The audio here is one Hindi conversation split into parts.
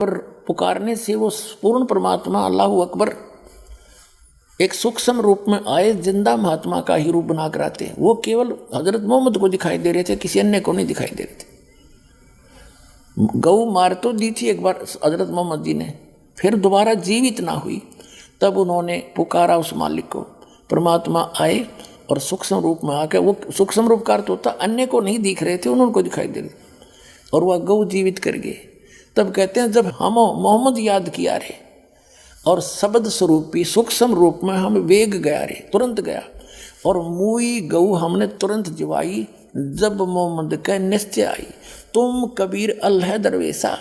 पर पुकारने से वो पूर्ण परमात्मा अल्लाह अकबर एक सूक्ष्म रूप में आए जिंदा महात्मा का ही रूप बना कर आते हैं। वो केवल हजरत मोहम्मद को दिखाई दे रहे थे, किसी अन्य को नहीं दिखाई दे रहे थे। गऊ मार तो दी थी एक बार हजरत मोहम्मद जी ने, फिर दोबारा जीवित ना हुई, तब उन्होंने पुकारा उस मालिक को। परमात्मा आए और सूक्ष्म रूप में आकर, वो सूक्ष्म रूप का अर्थ होता अन्य को नहीं दिख रहे थे, उनको दिखाई दे रहे, और वह गऊ जीवित कर गए। तब कहते हैं जब हम मोहम्मद याद किया रे और शब्द स्वरूपी सूक्ष्म रूप में हम वेग गया रे, तुरंत गया, और मुई गऊ हमने तुरंत जिवाई। जब मोहम्मद का निश्चय आई, तुम कबीर अल्लाह दरवेशा,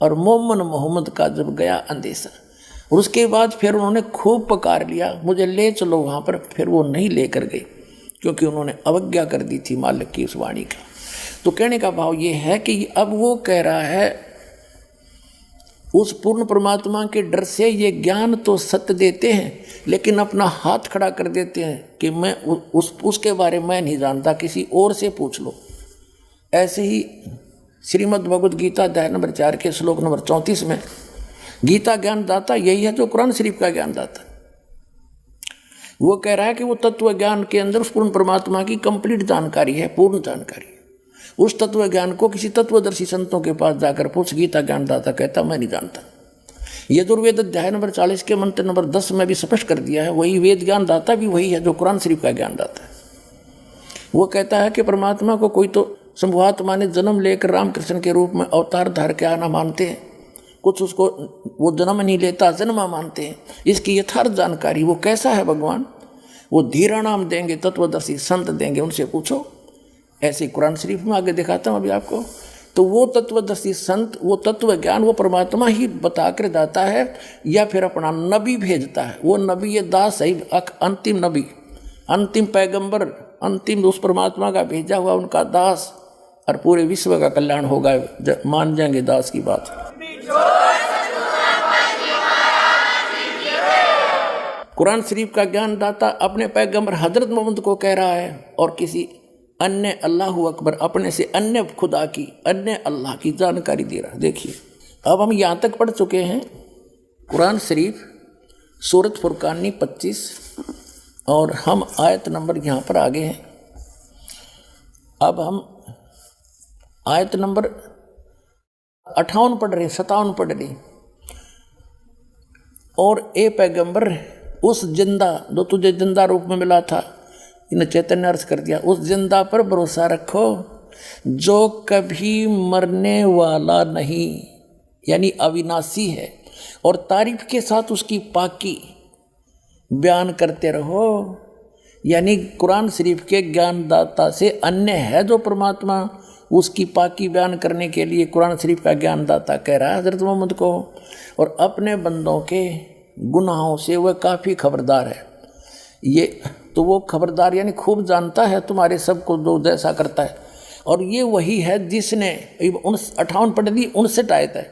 और मोमन मोहम्मद का जब गया अंदेशा। और उसके बाद फिर उन्होंने खूब पुकार लिया, मुझे ले चलो वहाँ पर। फिर वो नहीं लेकर गए, क्योंकि उन्होंने अवज्ञा कर दी थी मालिक की उस वाणी का। तो कहने का भाव ये है कि अब वो कह रहा है उस पूर्ण परमात्मा के डर से ये ज्ञान तो सत्य देते हैं, लेकिन अपना हाथ खड़ा कर देते हैं कि मैं उसके बारे में नहीं जानता, किसी और से पूछ लो। ऐसे ही श्रीमद् भगवद गीता अध्याय नंबर 4 के श्लोक नंबर 34 में गीता ज्ञान दाता यही है जो कुरान शरीफ का ज्ञान दाता। वो कह रहा है कि वो तत्व ज्ञान के अंदर उस पूर्ण परमात्मा की कंप्लीट जानकारी है, पूर्ण जानकारी। उस तत्व ज्ञान को किसी तत्वदर्शी संतों के पास जाकर पूछ, गीता ज्ञान दाता कहता मैं नहीं जानता। यजुर्वेद अध्याय नंबर 40 के मंत्र नंबर 10 में भी स्पष्ट कर दिया है, वही वेद ज्ञान दाता भी वही है जो कुरान शरीफ का ज्ञान दाता है। वो कहता है कि परमात्मा को कोई तो शंभुआत्मा ने जन्म लेकर रामकृष्ण के रूप में अवतार धार के आना मानते हैं, कुछ उसको वो जन्म नहीं लेता जन्मा मानते हैं। इसकी यथार्थ जानकारी वो कैसा है भगवान, वो धीरा नाम देंगे, तत्वदर्शी संत देंगे, उनसे पूछो। ऐसे कुरान शरीफ में आगे दिखाता हूँ अभी आपको। तो वो तत्वदर्शी संत, वो तत्व ज्ञान वो परमात्मा ही बता कर जाता है, या फिर अपना नबी भेजता है। वो नबी ये दास है, अंतिम नबी, अंतिम पैगंबर, अंतिम उस परमात्मा का भेजा हुआ उनका दास, और पूरे विश्व का कल्याण होगा, मान जाएंगे दास की बात। कुरान शरीफ का ज्ञान दाता अपने पैगंबर हजरत मोहम्मद को कह रहा है, और किसी अन्य अल्लाह अकबर अपने से अन्य खुदा की, अन्य अल्लाह की जानकारी दे रहा है। देखिए अब हम यहाँ तक पढ़ चुके हैं कुरान शरीफ सूरत फुरकानी 25, और हम आयत नंबर यहाँ पर आगे हैं। अब हम आयत नंबर 58 पढ़ रहे, 57 पढ़ रहे। और ए पैगंबर उस जिंदा जो तुझे जिंदा रूप में मिला था, इन्हें चैतन्य अर्थ कर दिया, उस जिंदा पर भरोसा रखो जो कभी मरने वाला नहीं, यानी अविनाशी है, और तारीफ के साथ उसकी पाकी बयान करते रहो। यानी कुरान शरीफ के ज्ञानदाता से अन्य है जो परमात्मा, उसकी पाकी बयान करने के लिए कुरान शरीफ का ज्ञानदाता कह रहा है हजरत मोहम्मद को। और अपने बंदों के गुनाहों से वह काफ़ी खबरदार है। ये तो वो खबरदार यानी खूब जानता है तुम्हारे सबको जो जैसा करता है। और ये वही है जिसने 58 पढ़ दी, 59 आयत है,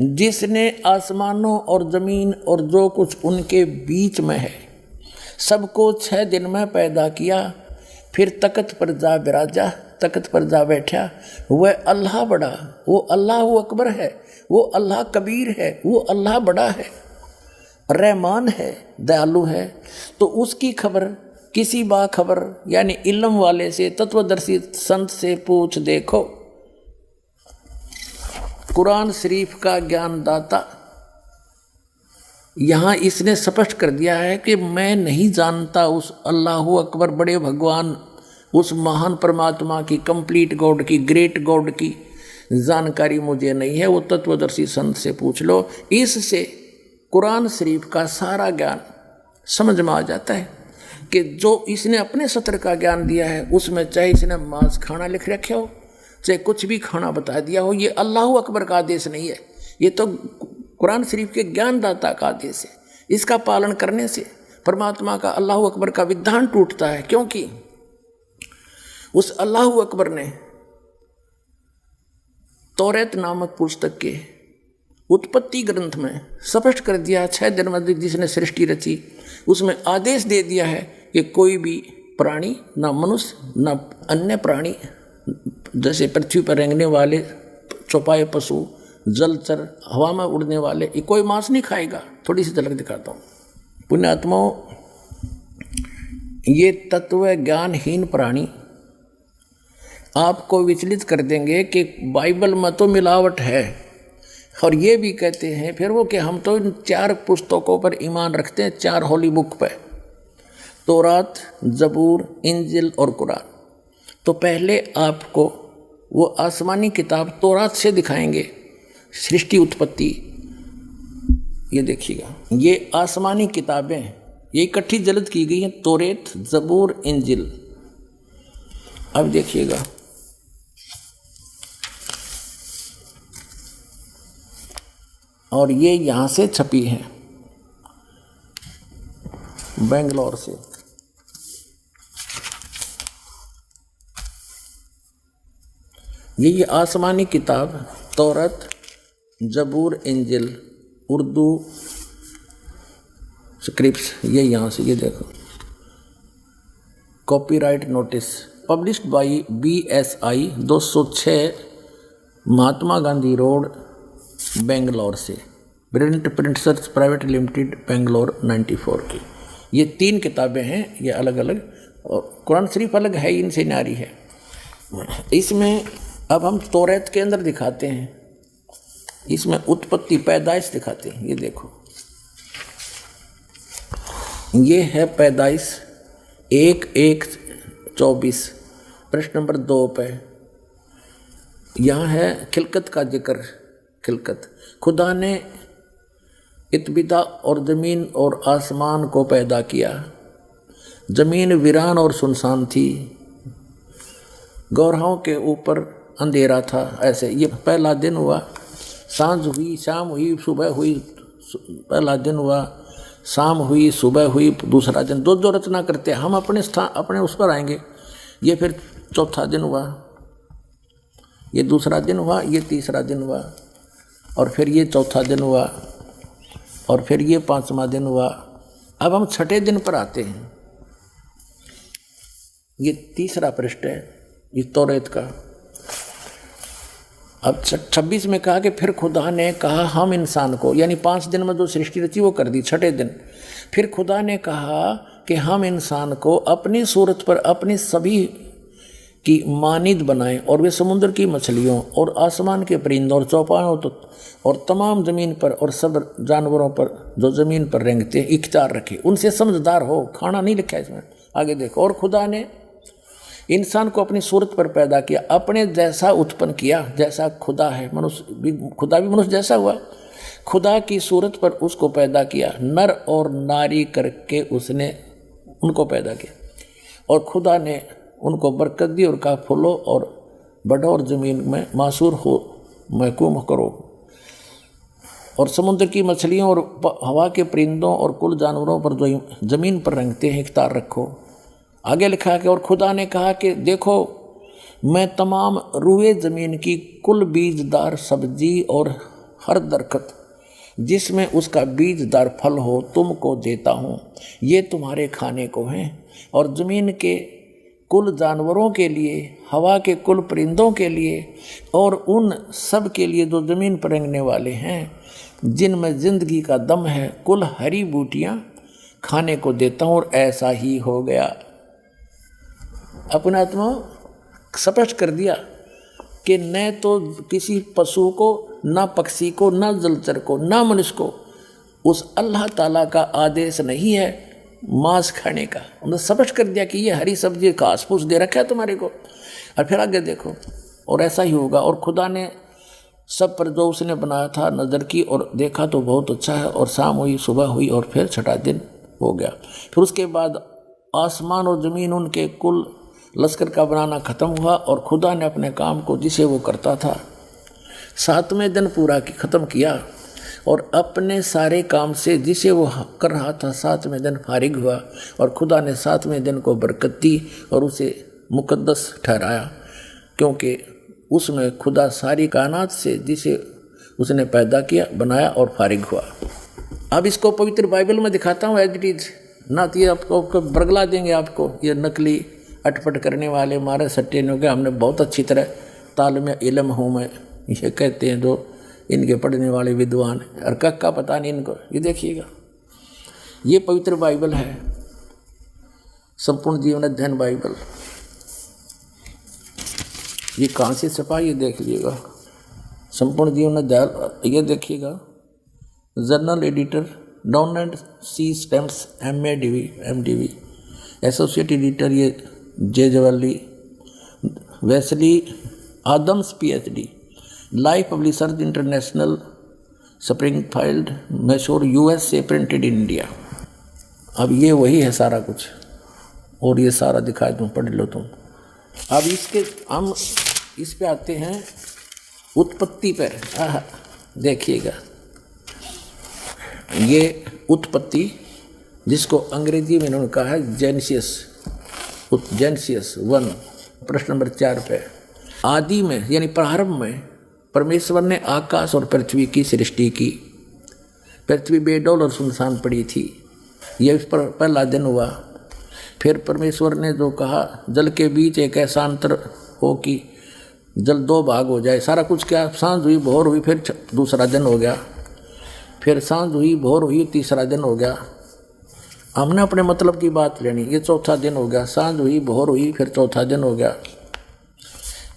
जिसने आसमानों और ज़मीन और जो कुछ उनके बीच में है सबको 6 दिन में पैदा किया, फिर तख्त पर जा बिराजा, तख्त पर जा बैठा। वह अल्लाह बड़ा, वो अल्लाह अकबर है, वो अल्लाह कबीर है, वो अल्लाह बड़ा है, रहमान है, दयालु है। तो उसकी खबर किसी बाखबर यानी इल्म वाले से, तत्वदर्शी संत से पूछ देखो। कुरान शरीफ का ज्ञानदाता यहाँ इसने स्पष्ट कर दिया है कि मैं नहीं जानता उस अल्लाह अकबर बड़े भगवान, उस महान परमात्मा की, कंप्लीट गॉड की, ग्रेट गॉड की जानकारी मुझे नहीं है, वो तत्वदर्शी संत से पूछ लो। इससे कुरान शरीफ का सारा ज्ञान समझ में आ जाता है कि जो इसने अपने सत्र का ज्ञान दिया है उसमें चाहे इसने मांस खाना लिख रखे हो, चाहे कुछ भी खाना बता दिया हो, ये अल्लाह अकबर का आदेश नहीं है, ये तो कुरान शरीफ के ज्ञानदाता का आदेश है। इसका पालन करने से परमात्मा का, अल्लाह अकबर का विधान टूटता है, क्योंकि उस अल्लाह अकबर ने तौरात नामक पुस्तक के उत्पत्ति ग्रंथ में स्पष्ट कर दिया, 6 दिन में जिसने सृष्टि रची उसमें आदेश दे दिया है कि कोई भी प्राणी, ना मनुष्य ना अन्य प्राणी, जैसे पृथ्वी पर रेंगने वाले चौपाए पशु, जलचर, हवा में उड़ने वाले, ये कोई मांस नहीं खाएगा। थोड़ी सी झलक दिखाता हूँ। पुण्यात्माओं, ये तत्व ज्ञानहीन प्राणी आपको विचलित कर देंगे कि बाइबल में तो मिलावट है, और ये भी कहते हैं फिर वो कि हम तो इन 4 पुस्तकों पर ईमान रखते हैं, 4 होली बुक पर, तौरात, जबूर, इंजिल और कुरान। तो पहले आपको वो आसमानी किताब तौरात से दिखाएंगे सृष्टि उत्पत्ति। ये देखिएगा, ये आसमानी किताबें ये इकट्ठी जल्द की गई हैं, तौरात, जबूर, इंजिल। अब देखिएगा, और ये यहाँ से छपी है बेंगलोर से। ये आसमानी किताब तौरात, जबूर, इंजिल, उर्दू स्क्रिप्ट्स, ये यहाँ से, ये देखो, copyright notice published by BSI 206 Mahatma Gandhi road, Bangalore से, प्रिंटर्स प्राइवेट लिमिटेड, बेंगलोर 94 की। ये 3 किताबें हैं, ये अलग अलग, और कुरान शरीफ अलग है, इनसे न्यारी है। इसमें अब हम तौरात के अंदर दिखाते हैं, इसमें उत्पत्ति पैदाइश दिखाते हैं। ये देखो, ये है पैदाइश 1:1:24 प्रश्न नंबर 2 पे। यहाँ है खिलकत का जिक्र। खिलकत, खुदा ने इत्बिदा और ज़मीन और आसमान को पैदा किया। ज़मीन वीरान और सुनसान थी, गौरवों के ऊपर अंधेरा था। ऐसे ये पहला दिन हुआ, सांझ हुई, शाम हुई, सुबह हुई। पहला दिन हुआ, शाम हुई, सुबह हुई, दूसरा दिन। दो रचना करते हैं हम, अपने स्थान अपने उस पर आएंगे। ये फिर चौथा दिन हुआ, ये दूसरा दिन हुआ, ये तीसरा दिन हुआ, और फिर ये चौथा दिन हुआ, और फिर ये 5वां दिन हुआ। अब हम छठे दिन पर आते हैं। ये तीसरा पृष्ठ है ये तौरात का। अब 26 में कहा कि फिर खुदा ने कहा हम इंसान को, यानी 5 दिन में जो सृष्टि रची वो कर दी। छठे दिन फिर खुदा ने कहा कि हम इंसान को अपनी सूरत पर अपनी सभी की मानिद बनाएं, और वे समुद्र की मछलियों और आसमान के परिंदों और चौपायों और तमाम ज़मीन पर और सब जानवरों पर जो ज़मीन पर रेंगते हैं इख्तियार रखे, उनसे समझदार हो। खाना नहीं लिखा है इसमें, आगे देखो। और खुदा ने इंसान को अपनी सूरत पर पैदा किया, अपने जैसा उत्पन्न किया, जैसा खुदा है। मनुष्य भी, खुदा भी मनुष्य जैसा हुआ। खुदा की सूरत पर उसको पैदा किया, नर और नारी करके उसने उनको पैदा किया। और खुदा ने उनको बरकत दी और कहा फूलो और बढ़ो और ज़मीन में मासूर हो, महकूम करो, और समुद्र की मछलियों और हवा के परिंदों और कुल जानवरों पर जो ज़मीन पर रेंगते हैं इख्तियार रखो। आगे लिखा है कि और खुदा ने कहा कि देखो मैं तमाम रुए ज़मीन की कुल बीजदार सब्जी और हर दरख्त जिसमें उसका बीजदार फल हो तुमको देता हूँ, ये तुम्हारे खाने को हैं। और ज़मीन के कुल जानवरों के लिए, हवा के कुल परिंदों के लिए, और उन सब के लिए जो ज़मीन पर रेंगने वाले हैं, जिनमें ज़िंदगी का दम है, कुल हरी बूटियाँ खाने को देता हूँ। और ऐसा ही हो गया। अपने आत्मा स्पष्ट कर दिया कि न तो किसी पशु को, ना पक्षी को, ना जलचर को, ना मनुष्य को उस अल्लाह ताला का आदेश नहीं है मांस खाने का। उन्होंने स्पष्ट कर दिया कि ये हरी सब्जी घास फूस दे रखा है तुम्हारे को। और फिर आगे देखो, और ऐसा ही होगा। और खुदा ने सब पर जो उसने बनाया था नज़र की और देखा तो बहुत अच्छा है। और शाम हुई, सुबह हुई, और फिर छठा दिन हो गया। फिर उसके बाद आसमान और ज़मीन उनके कुल लश्कर का बनाना ख़त्म हुआ। और खुदा ने अपने काम को जिसे वो करता था 7वें दिन पूरा ख़त्म किया, और अपने सारे काम से जिसे वो कर रहा था 7वें दिन फारिग हुआ। और खुदा ने 7वें दिन को बरकत दी और उसे मुकद्दस ठहराया, क्योंकि उसमें खुदा सारी कायनात से जिसे उसने पैदा किया, बनाया और फारिग हुआ। अब इसको पवित्र बाइबल में दिखाता हूँ एज इट इज, ना तो ये आपको बरगला देंगे आपको ये नकली अटपट करने वाले मारे सट्टे ने। हमने बहुत अच्छी तरह ताल में इल्म हूँ मैं, ये कहते हैं जो इनके पढ़ने वाले विद्वान, और कक्का पता नहीं इनको। ये देखिएगा, ये पवित्र बाइबल है, संपूर्ण जीवन अध्ययन बाइबल। ये कहाँ से छपा, ये देख लीजिएगा, संपूर्ण जीवन अध्ययन। ये देखिएगा, journal editor down and C stamps MADV, associate editor ये जे जवाली, Wesley Adams PhD, life publishers international, Springfield, Mysore, USA, printed in India. अब ये वही है सारा कुछ, और ये सारा दिखाए तुम, पढ़ लो तुम। अब इसके हम इस पे आते हैं उत्पत्ति पर। देखिएगा, ये उत्पत्ति जिसको अंग्रेजी में इन्होंने कहा है जेनेसिस 1, प्रश्न नंबर 4 पे। आदि में यानी प्रारंभ में परमेश्वर ने आकाश और पृथ्वी की सृष्टि की। पृथ्वी बेडौल और सुनसान पड़ी थी, यह इस पर पहला दिन हुआ। फिर परमेश्वर ने जो कहा, जल के बीच एक ऐसा अंतर हो कि जल 2 भाग हो जाए। सारा कुछ क्या, सांझ हुई, भोर हुई, फिर दूसरा दिन हो गया, फिर सांझ हुई, भोर हुई, तीसरा दिन हो गया। हमने अपने मतलब की बात लेनी, ये चौथा दिन हो गया, सांझ हुई, भोर हुई, फिर चौथा दिन हो गया।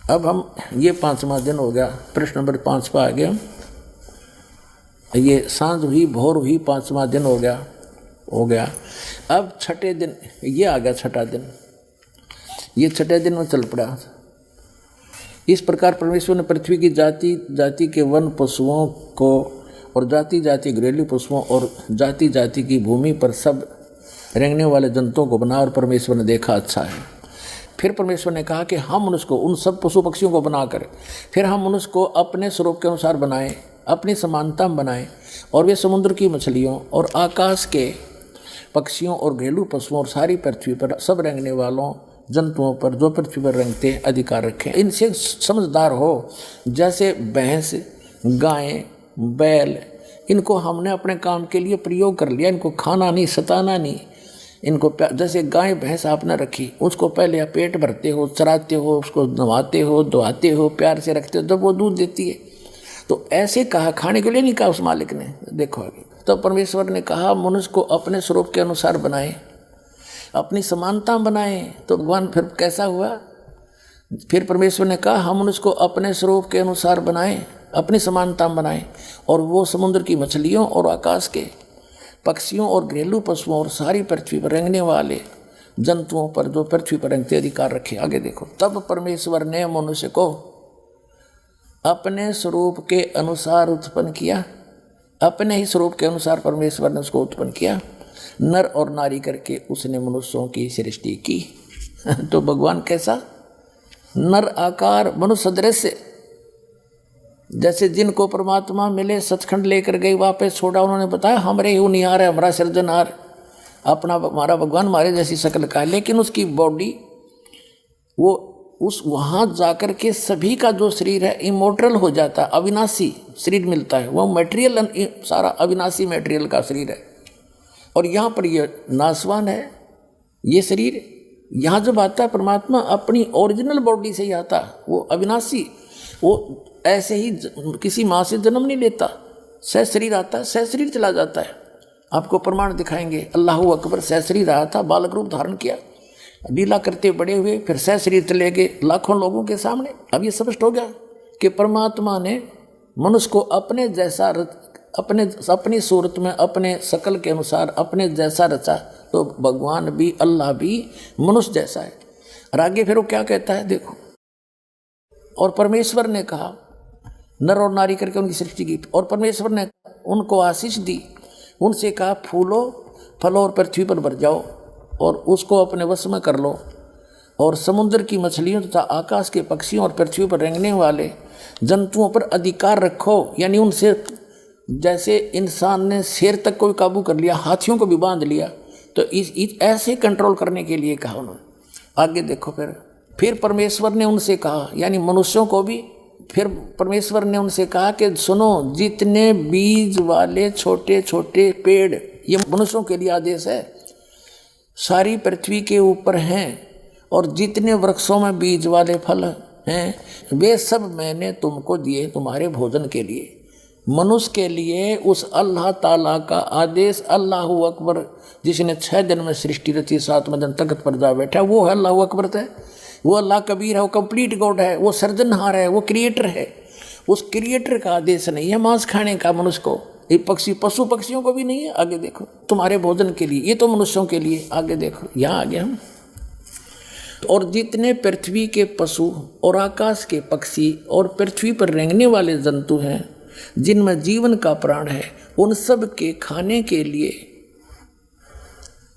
अब हम ये 5वां दिन हो गया, प्रश्न नंबर 5 पर आ गया। ये सांझ हुई, भोर हुई, 5वां दिन हो गया। अब छठे दिन ये आ गया, छठा दिन, ये छठे दिन में चल पड़ा। इस प्रकार परमेश्वर ने पृथ्वी की जाति जाति के वन पशुओं को और जाति जाति घरेलू पशुओं और जाति जाति की भूमि पर सब रेंगने वाले जंतुओं को बना, और परमेश्वर ने देखा अच्छा है। फिर परमेश्वर ने कहा कि हम मनुष्य को, उन सब पशु पक्षियों को बनाकर, फिर हम मनुष्य को अपने स्वरूप के अनुसार बनाएं, अपनी समानता में बनाएं, और वे समुद्र की मछलियों और आकाश के पक्षियों और घरेलू पशुओं और सारी पृथ्वी पर सब रेंगने वालों जंतुओं पर जो पृथ्वी पर रेंगते अधिकार रखें। इनसे समझदार हो, जैसे भैंस, गाय, बैल, इनको हमने अपने काम के लिए प्रयोग कर लिया, इनको खाना नहीं, सताना नहीं, इनको जैसे गाय भैंस आपने रखी, उसको पहले आप पेट भरते हो, चराते हो, उसको नहवाते हो, धोआते हो, प्यार से रखते हो, जब वो दूध देती है। तो ऐसे कहा, खाने के लिए नहीं कहा उस मालिक ने। देखो आगे, तो परमेश्वर ने कहा मनुष्य को अपने स्वरूप के अनुसार बनाए, अपनी समानता बनाए। तो भगवान फिर कैसा हुआ, फिर परमेश्वर ने कहा हम मनुष्य को अपने स्वरूप के अनुसार बनाएं, अपनी समानता बनाएं, और वो समुद्र की मछलियों और आकाश के पक्षियों और घरेलू पशुओं और सारी पृथ्वी पर रेंगने वाले जंतुओं पर जो पृथ्वी पर रेंगते अधिकार रखे। आगे देखो, तब परमेश्वर ने मनुष्य को अपने स्वरूप के अनुसार उत्पन्न किया, अपने ही स्वरूप के अनुसार परमेश्वर ने उसको उत्पन्न किया, नर और नारी करके उसने मनुष्यों की सृष्टि की। तो भगवान कैसा, नर आकार, मनुष्य सदृश, जैसे जिनको परमात्मा मिले सचखंड लेकर गए, वापस छोड़ा, उन्होंने बताया हमरे ही निहार है, हमारा सृजनहार, अपना हमारा भगवान हमारे जैसी शक्ल का है, लेकिन उसकी बॉडी वो उस वहाँ जाकर के सभी का जो शरीर है इमोर्टल हो जाता है, अविनाशी शरीर मिलता है, वो मटेरियल सारा अविनाशी मटेरियल का शरीर है। और यहाँ पर ये नासवान है ये शरीर। यहाँ जब आता है परमात्मा अपनी ओरिजिनल बॉडी से ही आता, वो अविनाशी, वो ऐसे ही किसी माँ से जन्म नहीं लेता, सह शरीर आता है, सह शरीर चला जाता है। आपको प्रमाण दिखाएंगे, अल्लाहू अकबर, सह शरीर आया था, बालक रूप धारण किया, लीला करते बड़े हुए, फिर सह शरीर चले गए लाखों लोगों के सामने। अब ये स्पष्ट हो गया कि परमात्मा ने मनुष्य को अपने जैसा अपनी सूरत में अपने शकल के अनुसार अपने जैसा रचा। तो भगवान भी, अल्लाह भी मनुष्य जैसा है। और आगे फिर वो क्या कहता है देखो, और परमेश्वर ने कहा नर और नारी करके उनकी सृष्टि की, और परमेश्वर ने उनको आशीष दी, उनसे कहा फूलो फलो और पृथ्वी पर भर जाओ और उसको अपने वश में कर लो, और समुद्र की मछलियों तथा आकाश के पक्षियों और पृथ्वी पर रेंगने वाले जंतुओं पर अधिकार रखो। यानी उनसे जैसे इंसान ने शेर तक को भी काबू कर लिया, हाथियों को भी बांध लिया, तो इस ऐसे कंट्रोल करने के लिए कहा उन्होंने। आगे देखो, फिर परमेश्वर ने उनसे कहा, यानी मनुष्यों को भी, फिर परमेश्वर ने उनसे कहा कि सुनो, जितने बीज वाले छोटे छोटे पेड़, ये मनुष्यों के लिए आदेश है, सारी पृथ्वी के ऊपर हैं, और जितने वृक्षों में बीज वाले फल हैं वे सब मैंने तुमको दिए तुम्हारे भोजन के लिए। मनुष्य के लिए उस अल्लाह ताला का आदेश अल्लाहु अकबर, जिसने 6 दिन में सृष्टि रची, 7वें दिन तख्त पर जा बैठा, वो है अल्लाहु अकबर है। वो अल्लाह कबीर है, वो कंप्लीट गॉड है, वो सर्जनहार है, वो क्रिएटर है। उस क्रिएटर का आदेश नहीं है मांस खाने का मनुष्य को। ये पक्षी, पशु पक्षियों को भी नहीं है। आगे देखो, तुम्हारे भोजन के लिए, ये तो मनुष्यों के लिए। आगे देखो, यहाँ आगे हम, और जितने पृथ्वी के पशु और आकाश के पक्षी और पृथ्वी पर रेंगने वाले जंतु हैं, जिनमें जीवन का प्राण है, उन सब के खाने के लिए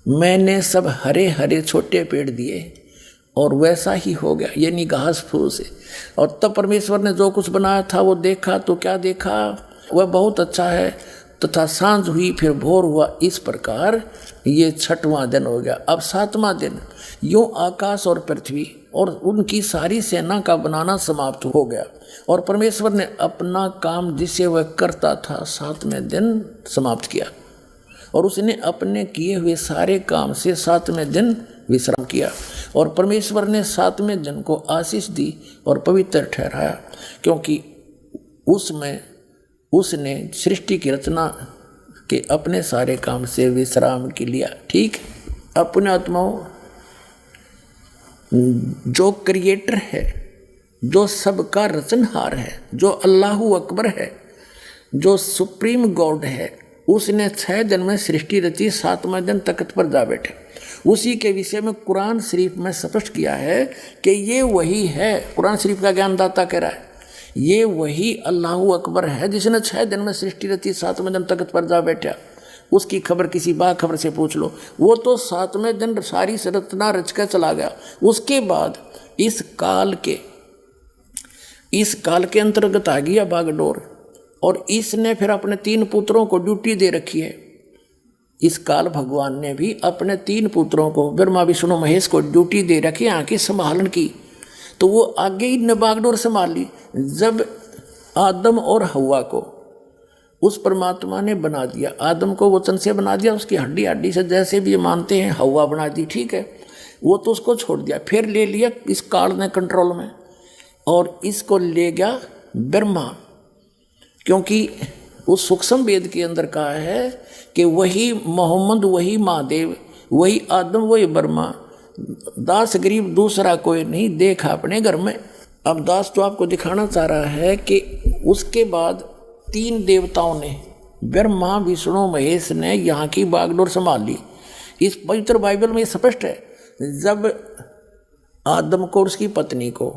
मैंने सब हरे हरे छोटे पेड़ दिए, और वैसा ही हो गया, यानी घास फूस से। और तब परमेश्वर ने जो कुछ बनाया था वो देखा, तो क्या देखा, वह बहुत अच्छा है। तथा सांझ हुई, फिर भोर हुआ। इस प्रकार ये 6वां दिन हो गया। अब 7वां दिन, यूं आकाश और पृथ्वी और उनकी सारी सेना का बनाना समाप्त हो गया, और परमेश्वर ने अपना काम जिसे वह करता था 7वें दिन समाप्त किया, और उसने अपने किए हुए सारे काम से 7वें दिन विश्राम किया। और परमेश्वर ने 7वें दिन को आशीष दी और पवित्र ठहराया, क्योंकि उसमें उसने सृष्टि की रचना के अपने सारे काम से विश्राम के लिया। ठीक, अपने आत्माओं, जो क्रिएटर है, जो सबका रचनहार है, जो अल्लाहु अकबर है, जो सुप्रीम गॉड है, उसने 6 दिन में सृष्टि रची, 7वें दिन तख्त पर जा बैठे। उसी के विषय में कुरान शरीफ में स्पष्ट किया है कि ये वही है। कुरान शरीफ का ज्ञानदाता कह रहा है, ये वही अल्लाहु अकबर है जिसने 6 दिन में सृष्टि रची, 7वें दिन तख्त पर जा बैठा। उसकी खबर किसी बाखबर से पूछ लो, वो तो 7वें दिन सारी रचना रच कर चला गया। उसके बाद इस काल के अंतर्गत आ गया बागडोर, और इसने फिर अपने 3 पुत्रों को ड्यूटी दे रखी है। इस काल भगवान ने भी अपने 3 पुत्रों को, ब्रह्मा विष्णु महेश को ड्यूटी दे रखी है आके संभालन की। तो वो आगे ही ने बागडोर संभाल ली। जब आदम और हव्वा को उस परमात्मा ने बना दिया, आदम को वचन से बना दिया, उसकी हड्डी हड्डी से, जैसे भी ये मानते हैं, हव्वा बना दी, ठीक है, वो तो उसको छोड़ दिया। फिर ले लिया इस काल ने कंट्रोल में, और इसको ले गया ब्रह्मा, क्योंकि उस सूक्ष्म वेद के अंदर कहा है कि वही मोहम्मद, वही महादेव, वही आदम, वही ब्रह्मा, दास गरीब दूसरा कोई नहीं, देखा अपने घर में। अब दास तो आपको दिखाना चाह रहा है कि उसके बाद 3 देवताओं ने, ब्रह्मा विष्णु महेश ने यहाँ की बागडोर संभाल ली। इस पवित्र बाइबल में स्पष्ट है, जब आदम को और उसकी पत्नी को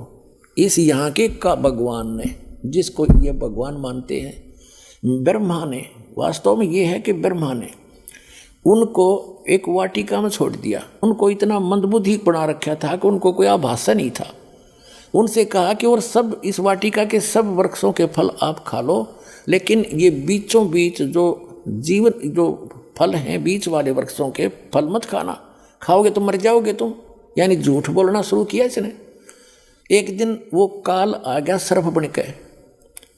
इस यहाँ के का भगवान ने, जिसको ये भगवान मानते हैं, ब्रह्मा ने, वास्तव में ये है कि ब्रह्मा ने उनको एक वाटिका में छोड़ दिया। उनको इतना मंदबुद्धि बना रखा था कि उनको कोई आभासा नहीं था। उनसे कहा कि और सब इस वाटिका के सब वृक्षों के फल आप खा लो, लेकिन ये बीचों बीच जो जीवन जो फल हैं, बीच वाले वृक्षों के फल मत खाना, खाओगे तो मर जाओगे तुम। यानी झूठ बोलना शुरू किया इसने। एक दिन वो काल आ गया सर्प बन के,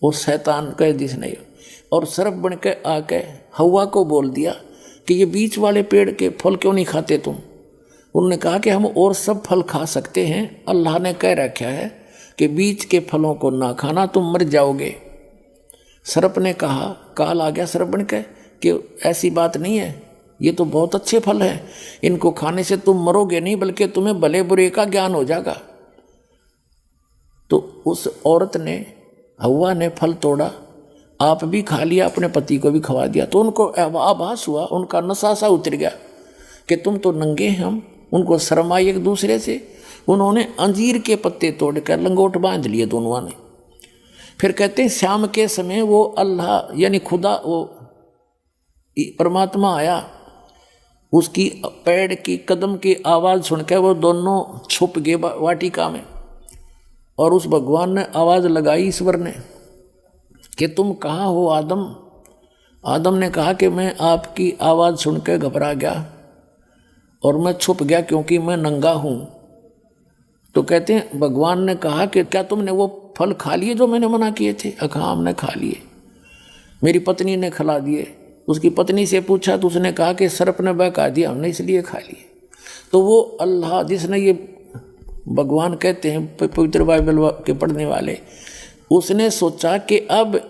वो शैतान कह दिस नहीं, और सर्प बन के आके हव्वा को बोल दिया कि ये बीच वाले पेड़ के फल क्यों नहीं खाते तुम। उन्होंने कहा कि हम और सब फल खा सकते हैं, अल्लाह ने कह रखा है कि बीच के फलों को ना खाना, तुम मर जाओगे। सर्प ने कहा, काल आ गया सर्प बन के, कि ऐसी बात नहीं है, ये तो बहुत अच्छे फल हैं, इनको खाने से तुम मरोगे नहीं, बल्कि तुम्हें भले बुरे का ज्ञान हो जाएगा। तो उस औरत ने, हव्वा ने फल तोड़ा, आप भी खा लिया, अपने पति को भी खवा दिया। तो उनको आभास हुआ, उनका नशा सा उतर गया कि तुम तो नंगे हैं हम। उनको शर्म आई एक दूसरे से। उन्होंने अंजीर के पत्ते तोड़कर लंगोट बांध लिए दोनों ने। फिर कहते हैं शाम के समय वो अल्लाह यानी खुदा, वो परमात्मा आया, उसकी पैर की कदम की आवाज़ सुनकर वो दोनों छुप गए वाटिका में। और उस भगवान ने आवाज़ लगाई, ईश्वर ने, कि तुम कहाँ हो आदम। आदम ने कहा कि मैं आपकी आवाज़ सुनकर घबरा गया और मैं छुप गया क्योंकि मैं नंगा हूँ। तो कहते हैं भगवान ने कहा कि क्या तुमने वो फल खा लिए जो मैंने मना किए थे। हाँ हमने खा लिए, मेरी पत्नी ने खिला दिए। उसकी पत्नी से पूछा तो उसने कहा कि सर्प ने बहका दिया, हमने इसलिए खा लिए। तो वो अल्लाह जिसने ये भगवान कहते हैं पवित्र बाइबल के पढ़ने वाले, उसने सोचा कि अब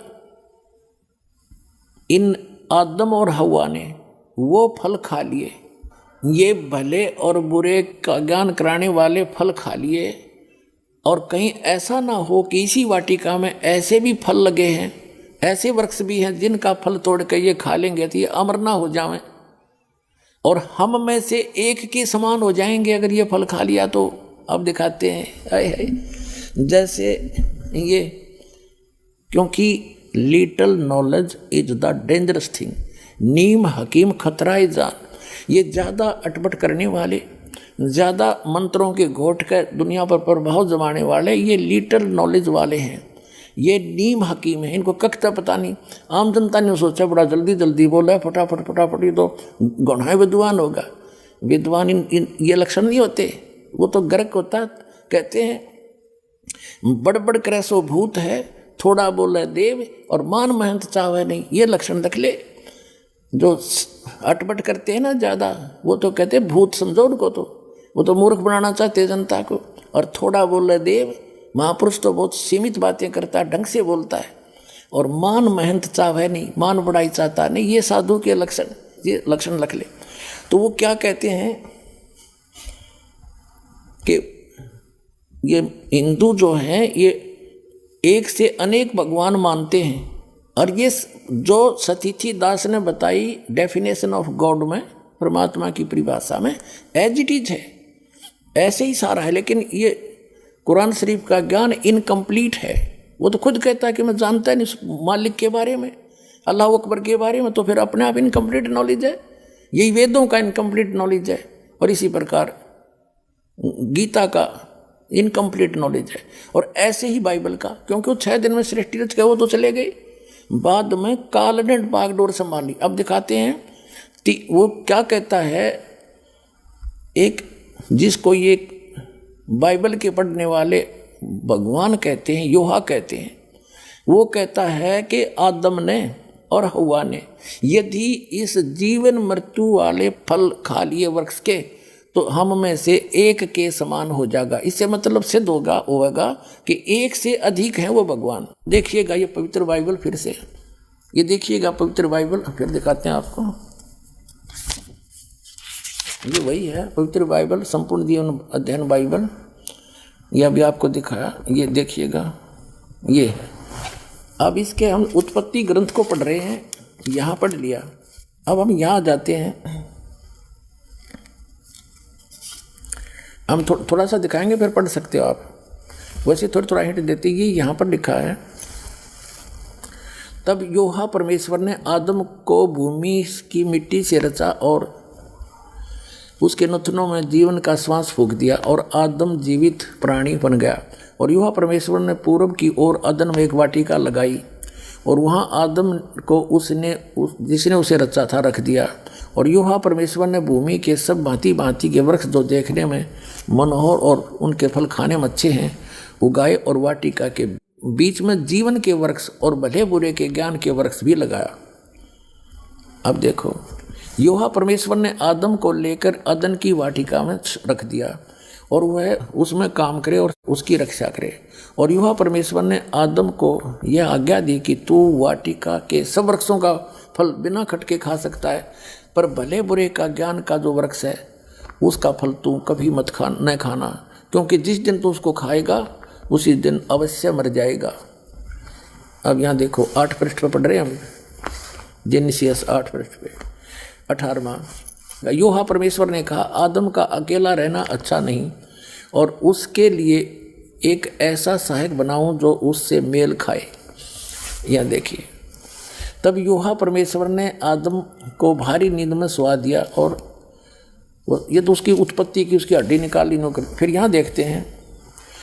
इन आदम और हवा ने वो फल खा लिए, ये भले और बुरे का ज्ञान कराने वाले फल खा लिए, और कहीं ऐसा ना हो कि इसी वाटिका में ऐसे भी फल लगे हैं, ऐसे वृक्ष भी हैं जिनका फल तोड़ कर ये खा लेंगे तो ये अमर ना हो जाएं, और हम में से एक के समान हो जाएंगे अगर ये फल खा लिया तो। अब दिखाते हैं हाय हाय, जैसे ये, क्योंकि little knowledge is the dangerous thing, नीम हकीम खतरा जान। ये ज़्यादा अटपट करने वाले, ज़्यादा मंत्रों के घोट कर दुनिया पर प्रभाव जमाने वाले, ये लिटल नॉलेज वाले हैं, ये नीम हकीम है, इनको कखता पता नहीं। आम जनता ने सोचा बड़ा जल्दी जल्दी बोला, फटाफट फटाफट, ये तो गौना विद्वान होगा। विद्वान ये लक्षण नहीं होते, वो तो गर्क होता। कहते हैं बड़ करे सो भूत है, थोड़ा बोले देव, और मान महंत चाहे नहीं, ये लक्षण रख ले। जो अटपट करते हैं ना ज़्यादा, वो तो कहते हैं भूत समझो उनको, तो वो तो मूर्ख बनाना चाहते जनता को। और थोड़ा बोले देव, महापुरुष तो बहुत सीमित बातें करता है, ढंग से बोलता है। और मान महंत चाहे नहीं, मान बड़ाई चाहता नहीं, ये साधु के लक्षण, ये लक्षण रख ले। तो वो क्या कहते हैं कि ये हिंदू जो हैं ये एक से अनेक भगवान मानते हैं, और ये जो सतीथी दास ने बताई डेफिनेशन ऑफ गॉड में, परमात्मा की परिभाषा में, एज इट इज है, ऐसे ही सारा है। लेकिन ये कुरान शरीफ का ज्ञान इनकम्प्लीट है। वो तो खुद कहता है कि मैं जानता नहीं मालिक के बारे में, अल्लाह अकबर के बारे में, तो फिर अपने आप इनकम्प्लीट नॉलेज है। यही वेदों का इनकम्प्लीट नॉलेज है, और इसी प्रकार गीता का इनकम्प्लीट नॉलेज है, और ऐसे ही बाइबल का, क्योंकि वो 6 दिन में सृष्टि रच गए, वो तो चले गए, बाद में काल ने बागडोर संभाली। अब दिखाते हैं वो क्या कहता है, एक जिसको ये बाइबल के पढ़ने वाले भगवान कहते हैं, योहा कहते हैं, वो कहता है कि आदम ने और हवा ने यदि इस जीवन मृत्यु वाले फल खा लिए वृक्ष के, तो हम में से एक के समान हो जाएगा। इससे मतलब सिद्ध होगा कि एक से अधिक है वो भगवान। देखिएगा ये पवित्र बाइबल, फिर से ये देखिएगा पवित्र बाइबल, फिर दिखाते हैं आपको। ये वही है पवित्र बाइबल, संपूर्ण जीवन अध्ययन बाइबल, ये अभी आपको दिखाया, ये देखिएगा ये है। अब इसके हम उत्पत्ति ग्रंथ को पढ़ रहे हैं, यहाँ पढ़ लिया। अब हम यहाँ जाते हैं, हम थोड़ा सा दिखाएंगे, फिर पढ़ सकते हो आप। वैसे थोड़ा हिंट देते, ये यहाँ पर लिखा है, तब योहा परमेश्वर ने आदम को भूमि की मिट्टी से रचा और उसके नथनों में जीवन का श्वास फूंक दिया, और आदम जीवित प्राणी बन गया। और योहा परमेश्वर ने पूर्व की ओर अदन में एक वाटिका लगाई, और वहाँ आदम को जिसने उसे रचा था रख दिया। और योहा परमेश्वर ने भूमि के सब भांति भांति के वृक्ष जो देखने में मनोहर और उनके फल खाने में अच्छे हैं उगाए, और वाटिका के बीच में जीवन के वृक्ष और भले बुरे के ज्ञान के वृक्ष भी लगाया। अब देखो, योहा परमेश्वर ने आदम को लेकर अदन की वाटिका में रख दिया, और वह उसमें काम करे और उसकी रक्षा करे। और योहा परमेश्वर ने आदम को यह आज्ञा दी कि तू वाटिका के सब वृक्षों का फल बिना खटके खा सकता है, पर भले बुरे का ज्ञान का जो वृक्ष है उसका फल तू कभी मत न खाना, क्योंकि जिस दिन तू उसको खाएगा उसी दिन अवश्य मर जाएगा। अब यहाँ देखो 8 पृष्ठ पर पढ़ रहे हैं हम, जेनेसिस 8 पृष्ठ पे 18वां। योहा परमेश्वर ने कहा, आदम का अकेला रहना अच्छा नहीं, और उसके लिए एक ऐसा सहायक बनाऊं जो उससे मेल खाए। यहाँ देखिए, तब योहा परमेश्वर ने आदम को भारी नींद में सुला दिया, और ये तो उसकी उत्पत्ति की, उसकी हड्डी निकाली नौकर। फिर यहाँ देखते हैं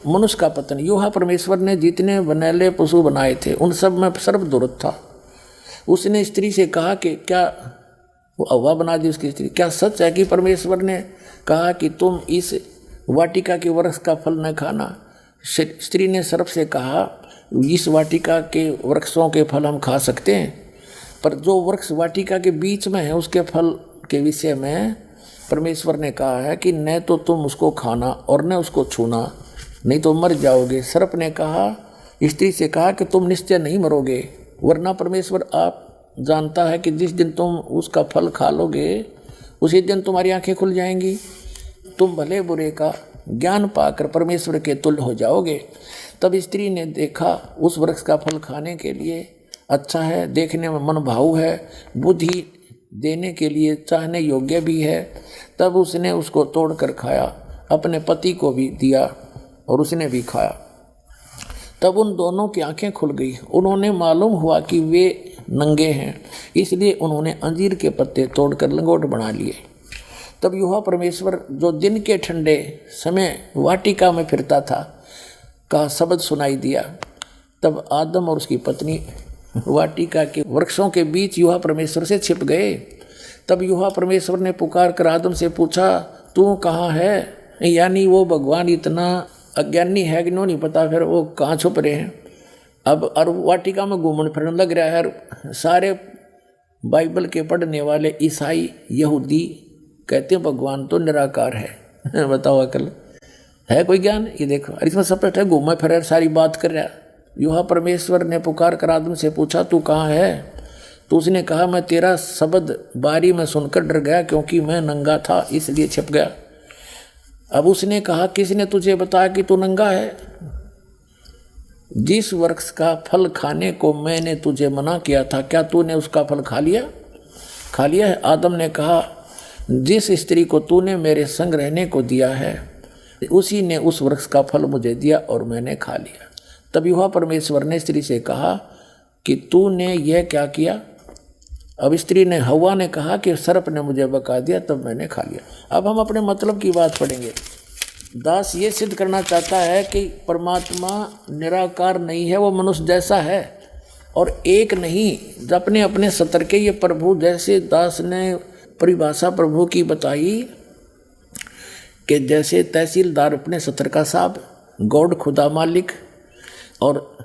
मनुष्य का पतन। योहा परमेश्वर ने जितने बनैले पशु बनाए थे उन सब में सर्वदूरत था। उसने स्त्री से कहा कि क्या, वो हवा बना दी उसकी स्त्री, क्या सच है कि परमेश्वर ने कहा कि तुम इस वाटिका के वृक्ष का फल न खाना? स्त्री ने सर्प से कहा, इस वाटिका के वृक्षों के फल हम खा सकते हैं, पर जो वृक्ष वाटिका के बीच में है उसके फल के विषय में परमेश्वर ने कहा है कि न तो तुम उसको खाना और न उसको छूना, नहीं तो मर जाओगे। सर्प ने कहा, स्त्री से कहा कि तुम निश्चय नहीं मरोगे, वरना परमेश्वर जानता है कि जिस दिन तुम उसका फल खा लोगे उसी दिन तुम्हारी आंखें खुल जाएंगी, तुम भले बुरे का ज्ञान पाकर परमेश्वर के तुल्य हो जाओगे। तब स्त्री ने देखा उस वृक्ष का फल खाने के लिए अच्छा है, देखने में मन भाऊ है, बुद्धि देने के लिए चाहने योग्य भी है। तब उसने उसको तोड़कर खाया, अपने पति को भी दिया और उसने भी खाया। तब उन दोनों की आंखें खुल गई, उन्होंने मालूम हुआ कि वे नंगे हैं, इसलिए उन्होंने अंजीर के पत्ते तोड़कर लंगोट बना लिए। तब यहोवा परमेश्वर जो दिन के ठंडे समय वाटिका में फिरता था का शब्द सुनाई दिया। तब आदम और उसकी पत्नी वाटिका के वृक्षों के बीच यहोवा परमेश्वर से छिप गए। तब यहोवा परमेश्वर ने पुकार कर आदम से पूछा, तू कहाँ है? यानी वो भगवान इतना अज्ञानी है कि नहीं पता फिर वो कहाँ छुप रहे हैं। अब और वाटिका में घूमने फिरने लग रहा है। सारे बाइबल के पढ़ने वाले ईसाई यहूदी कहते हैं भगवान तो निराकार है। बताओ अकल है कोई ज्ञान? ये देखो इसमें स्पष्ट है, घूमे फिर सारी बात कर रहा। यहोवा परमेश्वर ने पुकार कर आदम से पूछा, तू कहाँ है? तो उसने कहा, मैं तेरा शब्द बारी में सुनकर डर गया, क्योंकि मैं नंगा था इसलिए छिप गया। अब उसने कहा, किसने तुझे बताया कि तू नंगा है? जिस वृक्ष का फल खाने को मैंने तुझे मना किया था, क्या तूने उसका फल खा लिया? खा लिया है। आदम ने कहा, जिस स्त्री को तूने मेरे संग रहने को दिया है उसी ने उस वृक्ष का फल मुझे दिया और मैंने खा लिया। तब यहोवा परमेश्वर ने स्त्री से कहा कि तूने यह क्या किया? अब स्त्री ने, हव्वा ने कहा कि सर्प ने मुझे बका दिया तब मैंने खा लिया। अब हम अपने मतलब की बात पढ़ेंगे। दास ये सिद्ध करना चाहता है कि परमात्मा निराकार नहीं है, वो मनुष्य जैसा है और एक नहीं, अपने अपने सतर के ये प्रभु। जैसे दास ने परिभाषा प्रभु की बताई कि जैसे तहसीलदार अपने सतर का साहब, गॉड खुदा मालिक, और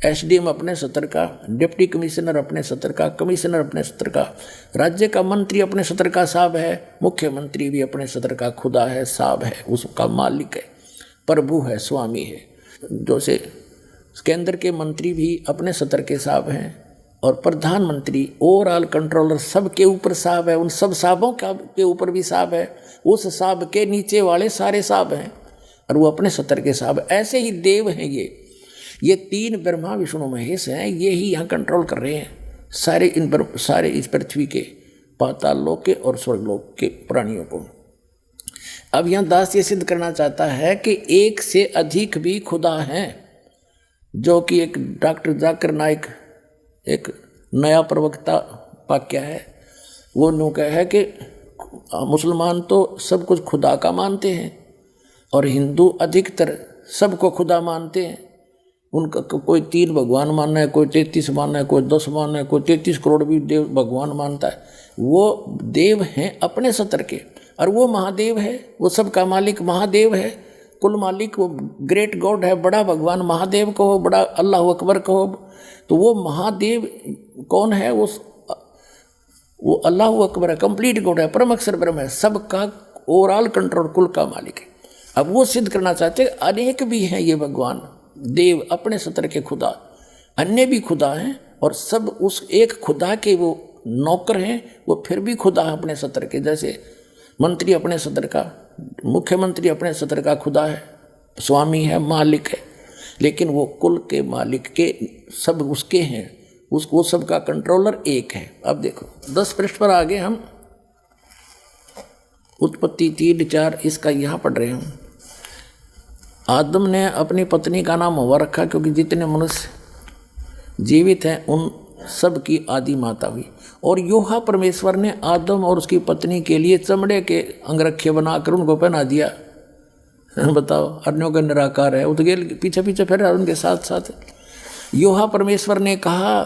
एसडीएम अपने सतर का, डिप्टी कमिश्नर अपने सतर का, कमिश्नर अपने सतर का, राज्य का मंत्री अपने सतर का साहब है, मुख्यमंत्री भी अपने सतर का खुदा है, साहब है, उसका मालिक है, प्रभु है, स्वामी है। जैसे केंद्र के मंत्री भी अपने सतर के साहब हैं और प्रधानमंत्री ओवरऑल कंट्रोलर सबके ऊपर साहब है, उन सब साहबों के ऊपर भी साहब है, उस साहब के नीचे वाले सारे साहब हैं और वो अपने सतर के साहब। ऐसे ही देव हैं ये तीन ब्रह्मा विष्णु महेश हैं, ये ही यहाँ कंट्रोल कर रहे हैं सारे इस पृथ्वी के, पाताल लोक के और स्वर्गलोक के प्राणियों को। अब यहाँ दास ये सिद्ध करना चाहता है कि एक से अधिक भी खुदा हैं, जो कि एक डॉक्टर जाकिर नाइक एक नया प्रवक्ता वाक्य है, वो नुका है कि मुसलमान तो सब कुछ खुदा का मानते हैं और हिंदू अधिकतर सबको खुदा मानते हैं। उनका कोई 3 भगवान मानना है, कोई 33 मानना है, कोई 10 मानना है, कोई 33 करोड़ भी देव भगवान मानता है। वो देव हैं अपने सतर के और वो महादेव है, वो सबका मालिक महादेव है, कुल मालिक वो ग्रेट गॉड है, बड़ा भगवान महादेव को हो, बड़ा अल्लाह अकबर को हो। तो वो महादेव कौन है? वो अल्लाह अकबर है, कंप्लीट गॉड है, परम अक्षर ब्रह्म है, सबका ओवरऑल कंट्रोल, कुल का मालिक है। अब वो सिद्ध करना चाहते हैं अनेक भी हैं ये भगवान देव अपने सतर के खुदा, अन्य भी खुदा हैं और सब उस एक खुदा के वो नौकर हैं, वो फिर भी खुदा है अपने सतर के। जैसे मंत्री अपने सतर का, मुख्यमंत्री अपने सतर का खुदा है, स्वामी है, मालिक है, लेकिन वो कुल के मालिक के सब उसके हैं, उसको सबका कंट्रोलर एक है। अब देखो 10 पृष्ठ पर आगे हम उत्पत्ति 3:4 इसका यहाँ पढ़ रहे हैं। आदम ने अपनी पत्नी का नाम हव्वा रखा, क्योंकि जितने मनुष्य जीवित हैं उन सब की आदि माता हुई। और यहोवा परमेश्वर ने आदम और उसकी पत्नी के लिए चमड़े के अंगरखे बनाकर उनको पहना दिया। बताओ, अन्यों का निराकार है, उतगेल पीछे पीछे फिर उनके साथ साथ। यहोवा परमेश्वर ने कहा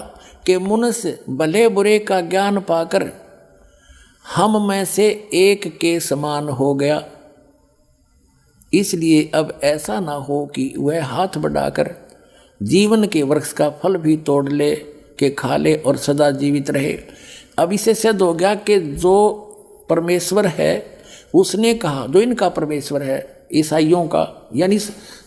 कि मनुष्य भले बुरे का ज्ञान पाकर हम में से एक के समान हो गया, इसलिए अब ऐसा ना हो कि वह हाथ बढ़ाकर जीवन के वृक्ष का फल भी तोड़ ले के खा ले और सदा जीवित रहे। अब इसे सिद्ध हो गया कि जो परमेश्वर है उसने कहा, जो इनका परमेश्वर है ईसाइयों का, यानी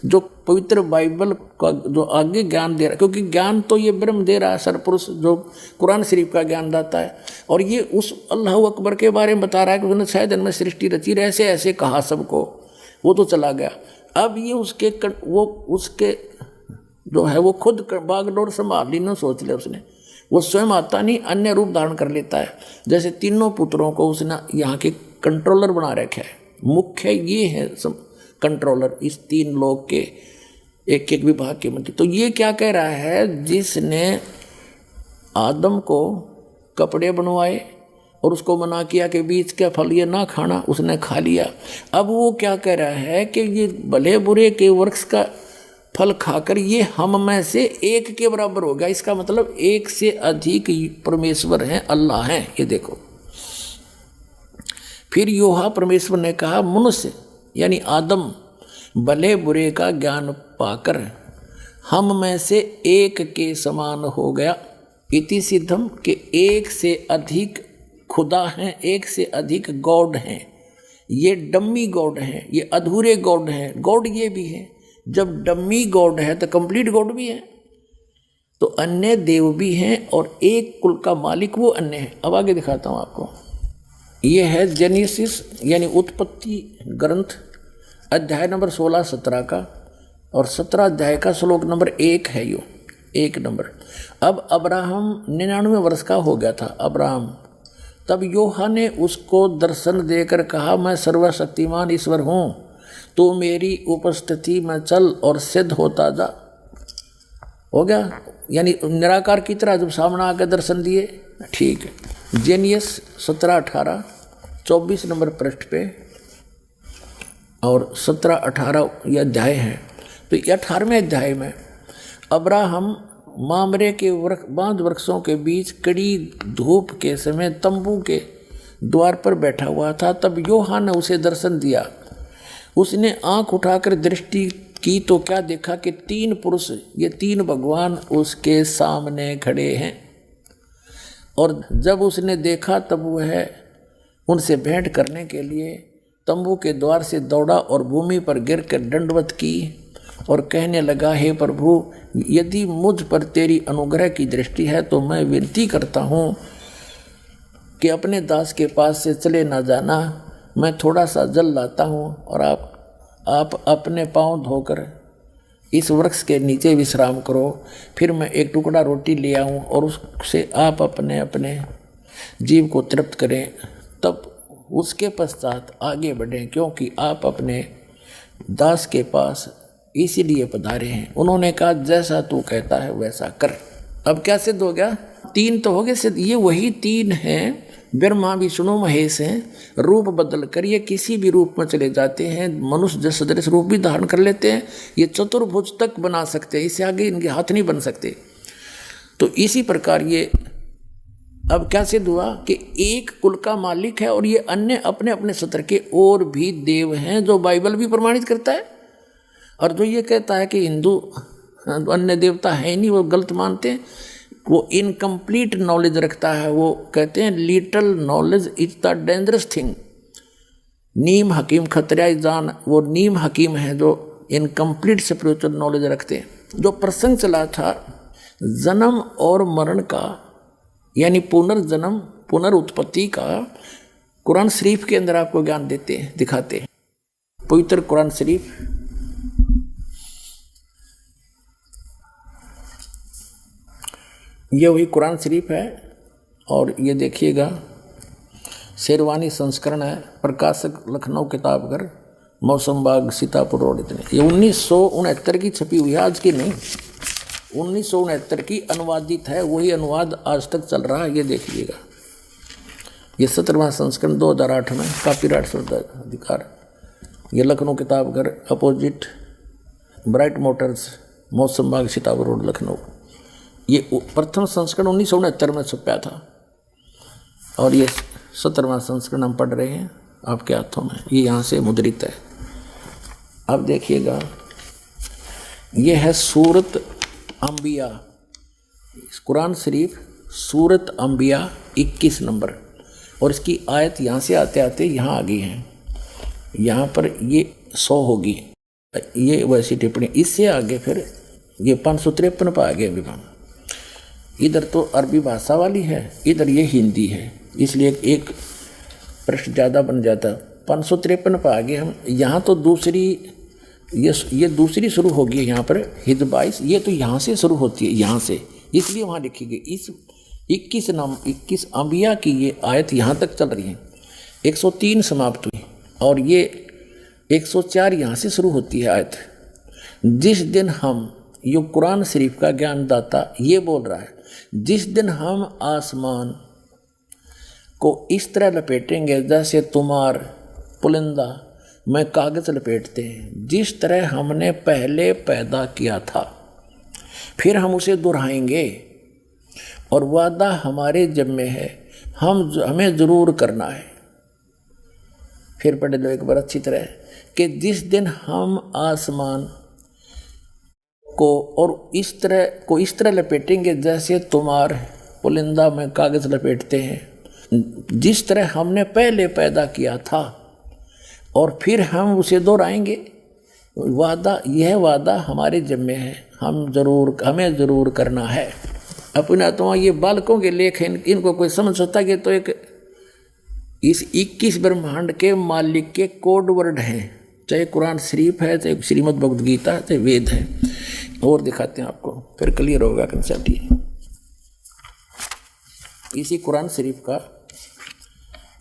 जो पवित्र बाइबल का जो आगे ज्ञान दे रहा है, क्योंकि ज्ञान तो ये ब्रह्म दे रहा है, सरपुरुष जो कुरान शरीफ का ज्ञान दाता है, और ये उस अल्लाह अकबर के बारे में बता रहा है कि उसने 6 दिन में सृष्टि रची, ऐसे ऐसे कहा सबको, वो तो चला गया। अब ये उसके जो है वो खुद बागडोर संभाल ली, न सोच ले उसने, वो स्वयं आता नहीं, अन्य रूप धारण कर लेता है। जैसे तीनों पुत्रों को उसने यहाँ के कंट्रोलर बना रखा है, मुख्य ये है कंट्रोलर इस 3 लोग के एक एक विभाग के मंत्री। तो ये क्या कह रहा है, जिसने आदम को कपड़े बनवाए और उसको मना किया कि बीज का फल ये ना खाना, उसने खा लिया। अब वो क्या कह रहा है कि ये भले बुरे के वृक्ष का फल खाकर ये हम में से एक के बराबर हो गया। इसका मतलब एक से अधिक परमेश्वर हैं, अल्लाह हैं। ये देखो, फिर योहा परमेश्वर ने कहा, मनुष्य यानी आदम भले बुरे का ज्ञान पाकर हम में से एक के समान हो गया। इति सिद्धम के एक से अधिक खुदा हैं, एक से अधिक गॉड हैं। ये डम्मी गॉड हैं, ये अधूरे गॉड हैं। गॉड ये भी है, जब डम्मी गॉड है तो कंप्लीट गॉड भी है, तो अन्य देव भी हैं, और एक कुल का मालिक वो अन्य है। अब आगे दिखाता हूँ आपको। ये है जेनेसिस यानी उत्पत्ति ग्रंथ, अध्याय नंबर 16-17 का, और 17 अध्याय का श्लोक नंबर 1 है यो 1 नंबर। अब अब्राहम 99 वर्ष का हो गया था अब्राहम। तब योहा ने उसको दर्शन देकर कहा, मैं सर्वशक्तिमान ईश्वर हूँ, तो मेरी उपस्थिति में चल और सिद्ध होता जा। हो गया, यानी निराकार की तरह जब सामने आकर दर्शन दिए। ठीक है, जेनियस 17-18 24 नंबर पृष्ठ पे और 17-18 ये अध्याय है। तो 18वें अध्याय में अब्राहम मामरे के बांध वृक्षों के बीच कड़ी धूप के समय तंबू के द्वार पर बैठा हुआ था। तब योहा ने उसे दर्शन दिया। उसने आंख उठाकर दृष्टि की तो क्या देखा कि 3 पुरुष, ये 3 भगवान उसके सामने खड़े हैं। और जब उसने देखा तब वह उनसे भेंट करने के लिए तंबू के द्वार से दौड़ा और भूमि पर गिरकर दंडवत की और कहने लगा, हे प्रभु, यदि मुझ पर तेरी अनुग्रह की दृष्टि है तो मैं विनती करता हूँ कि अपने दास के पास से चले ना जाना। मैं थोड़ा सा जल लाता हूँ और आप अपने पाँव धोकर इस वृक्ष के नीचे विश्राम करो। फिर मैं एक टुकड़ा रोटी ले आऊँ और उससे आप अपने अपने जीव को तृप्त करें, तब उसके पश्चात आगे बढ़ें, क्योंकि आप अपने दास के पास इसीलिए पधारे हैं। उन्होंने कहा, जैसा तू कहता है वैसा कर। अब क्या सिद्ध हो गया? 3 तो हो गए सिद्ध। ये वही 3 हैं, ब्रह्मा विष्णु महेश हैं। रूप बदल कर ये किसी भी रूप में चले जाते हैं, मनुष्य जैसे सदृश रूप भी धारण कर लेते हैं। ये चतुर्भुज तक बना सकते हैं, इससे आगे इनके हाथ नहीं बन सकते। तो इसी प्रकार ये अब क्या सिद्ध हुआ कि एक कुल का मालिक है और ये अन्य अपने अपने सत्र के और भी देव हैं, जो बाइबल भी प्रमाणित करता है। और जो ये कहता है कि हिंदू अन्य देवता है नहीं, वो गलत मानते हैं। वो इनकम्प्लीट नॉलेज रखता है। वो कहते हैं little knowledge is the dangerous thing. नीम हकीम खतरा जान, वो नीम हकीम है जो इनकम्प्लीट स्पिरिचुअल नॉलेज रखते हैं। जो प्रसंग चला था जन्म और मरण का, यानी पुनर्जन्म पुनरुत्पत्ति का, कुरान शरीफ के अंदर आपको ज्ञान देते हैं, दिखाते हैं। पवित्र कुरान शरीफ ये वही कुरान शरीफ है। और ये देखिएगा, शेरवानी संस्करण है, प्रकाशक लखनऊ किताबघर, मौसम बाग, सीतापुर रोड। इतने ये 1969 की छपी हुई है, आज की नहीं, 1969 की अनुवादित है। वही अनुवाद आज तक चल रहा है। ये देखिएगा, ये 17वां संस्करण 2008 में, कॉपीराइट अधिकार। ये Lucknow Kitabghar, opposite bright Motors, मौसम बाग, सीतापुर रोड, लखनऊ। ये प्रथम संस्करण 1969 में छपा था और ये 17वां संस्करण हम पढ़ रहे हैं आपके हाथों में। ये यहाँ से मुद्रित है। अब देखिएगा, ये है सूरत अंबिया, कुरान शरीफ सूरत अंबिया 21 नंबर, और इसकी आयत यहाँ से आते आते यहाँ आ गई हैं। यहाँ पर ये 100 होगी, ये वैसी टिप्पणी। इससे आगे फिर ये 553 पर आ गए विमान। इधर तो अरबी भाषा वाली है, इधर ये हिंदी है, इसलिए एक प्रश्न ज़्यादा बन जाता। 553 पर आ गए हम। यहाँ तो दूसरी ये दूसरी शुरू होगी यहाँ पर हिज 22, ये तो यहाँ से शुरू होती है, यहाँ से, इसलिए वहाँ लिखी गई। इस 21 अंबिया की ये आयत यहाँ तक चल रही है, 103 समाप्त हुई और ये 104 यहाँ से शुरू होती है आयत। जिस दिन हम, ये कुरान शरीफ का ज्ञानदाता ये बोल रहा है, जिस दिन हम आसमान को इस तरह लपेटेंगे जैसे तुम्हार पुलिंदा में कागज़ लपेटते हैं, जिस तरह हमने पहले पैदा किया था, फिर हम उसे दोहराएंगे और वादा हमारे ज़िम्मे है, हमें ज़रूर करना है। फिर पढ़ लो एक बार अच्छी तरह कि जिस दिन हम आसमान को और इस तरह लपेटेंगे जैसे तुम्हार पुलिंदा में कागज़ लपेटते हैं, जिस तरह हमने पहले पैदा किया था, और फिर हम उसे दोहराएंगे। यह वादा हमारे ज़िम्मे है, हमें ज़रूर करना है। अपना तो ये बालकों के लेख हैं, इनको कोई समझ सकता कि तो एक इस 21 ब्रह्मांड के मालिक के कोड वर्ड हैं, चाहे कुरान शरीफ है, चाहे श्रीमद् भगवद गीता है, चाहे वेद है। और दिखाते हैं आपको, फिर क्लियर होगा कंसेप्ट। इसी कुरान शरीफ का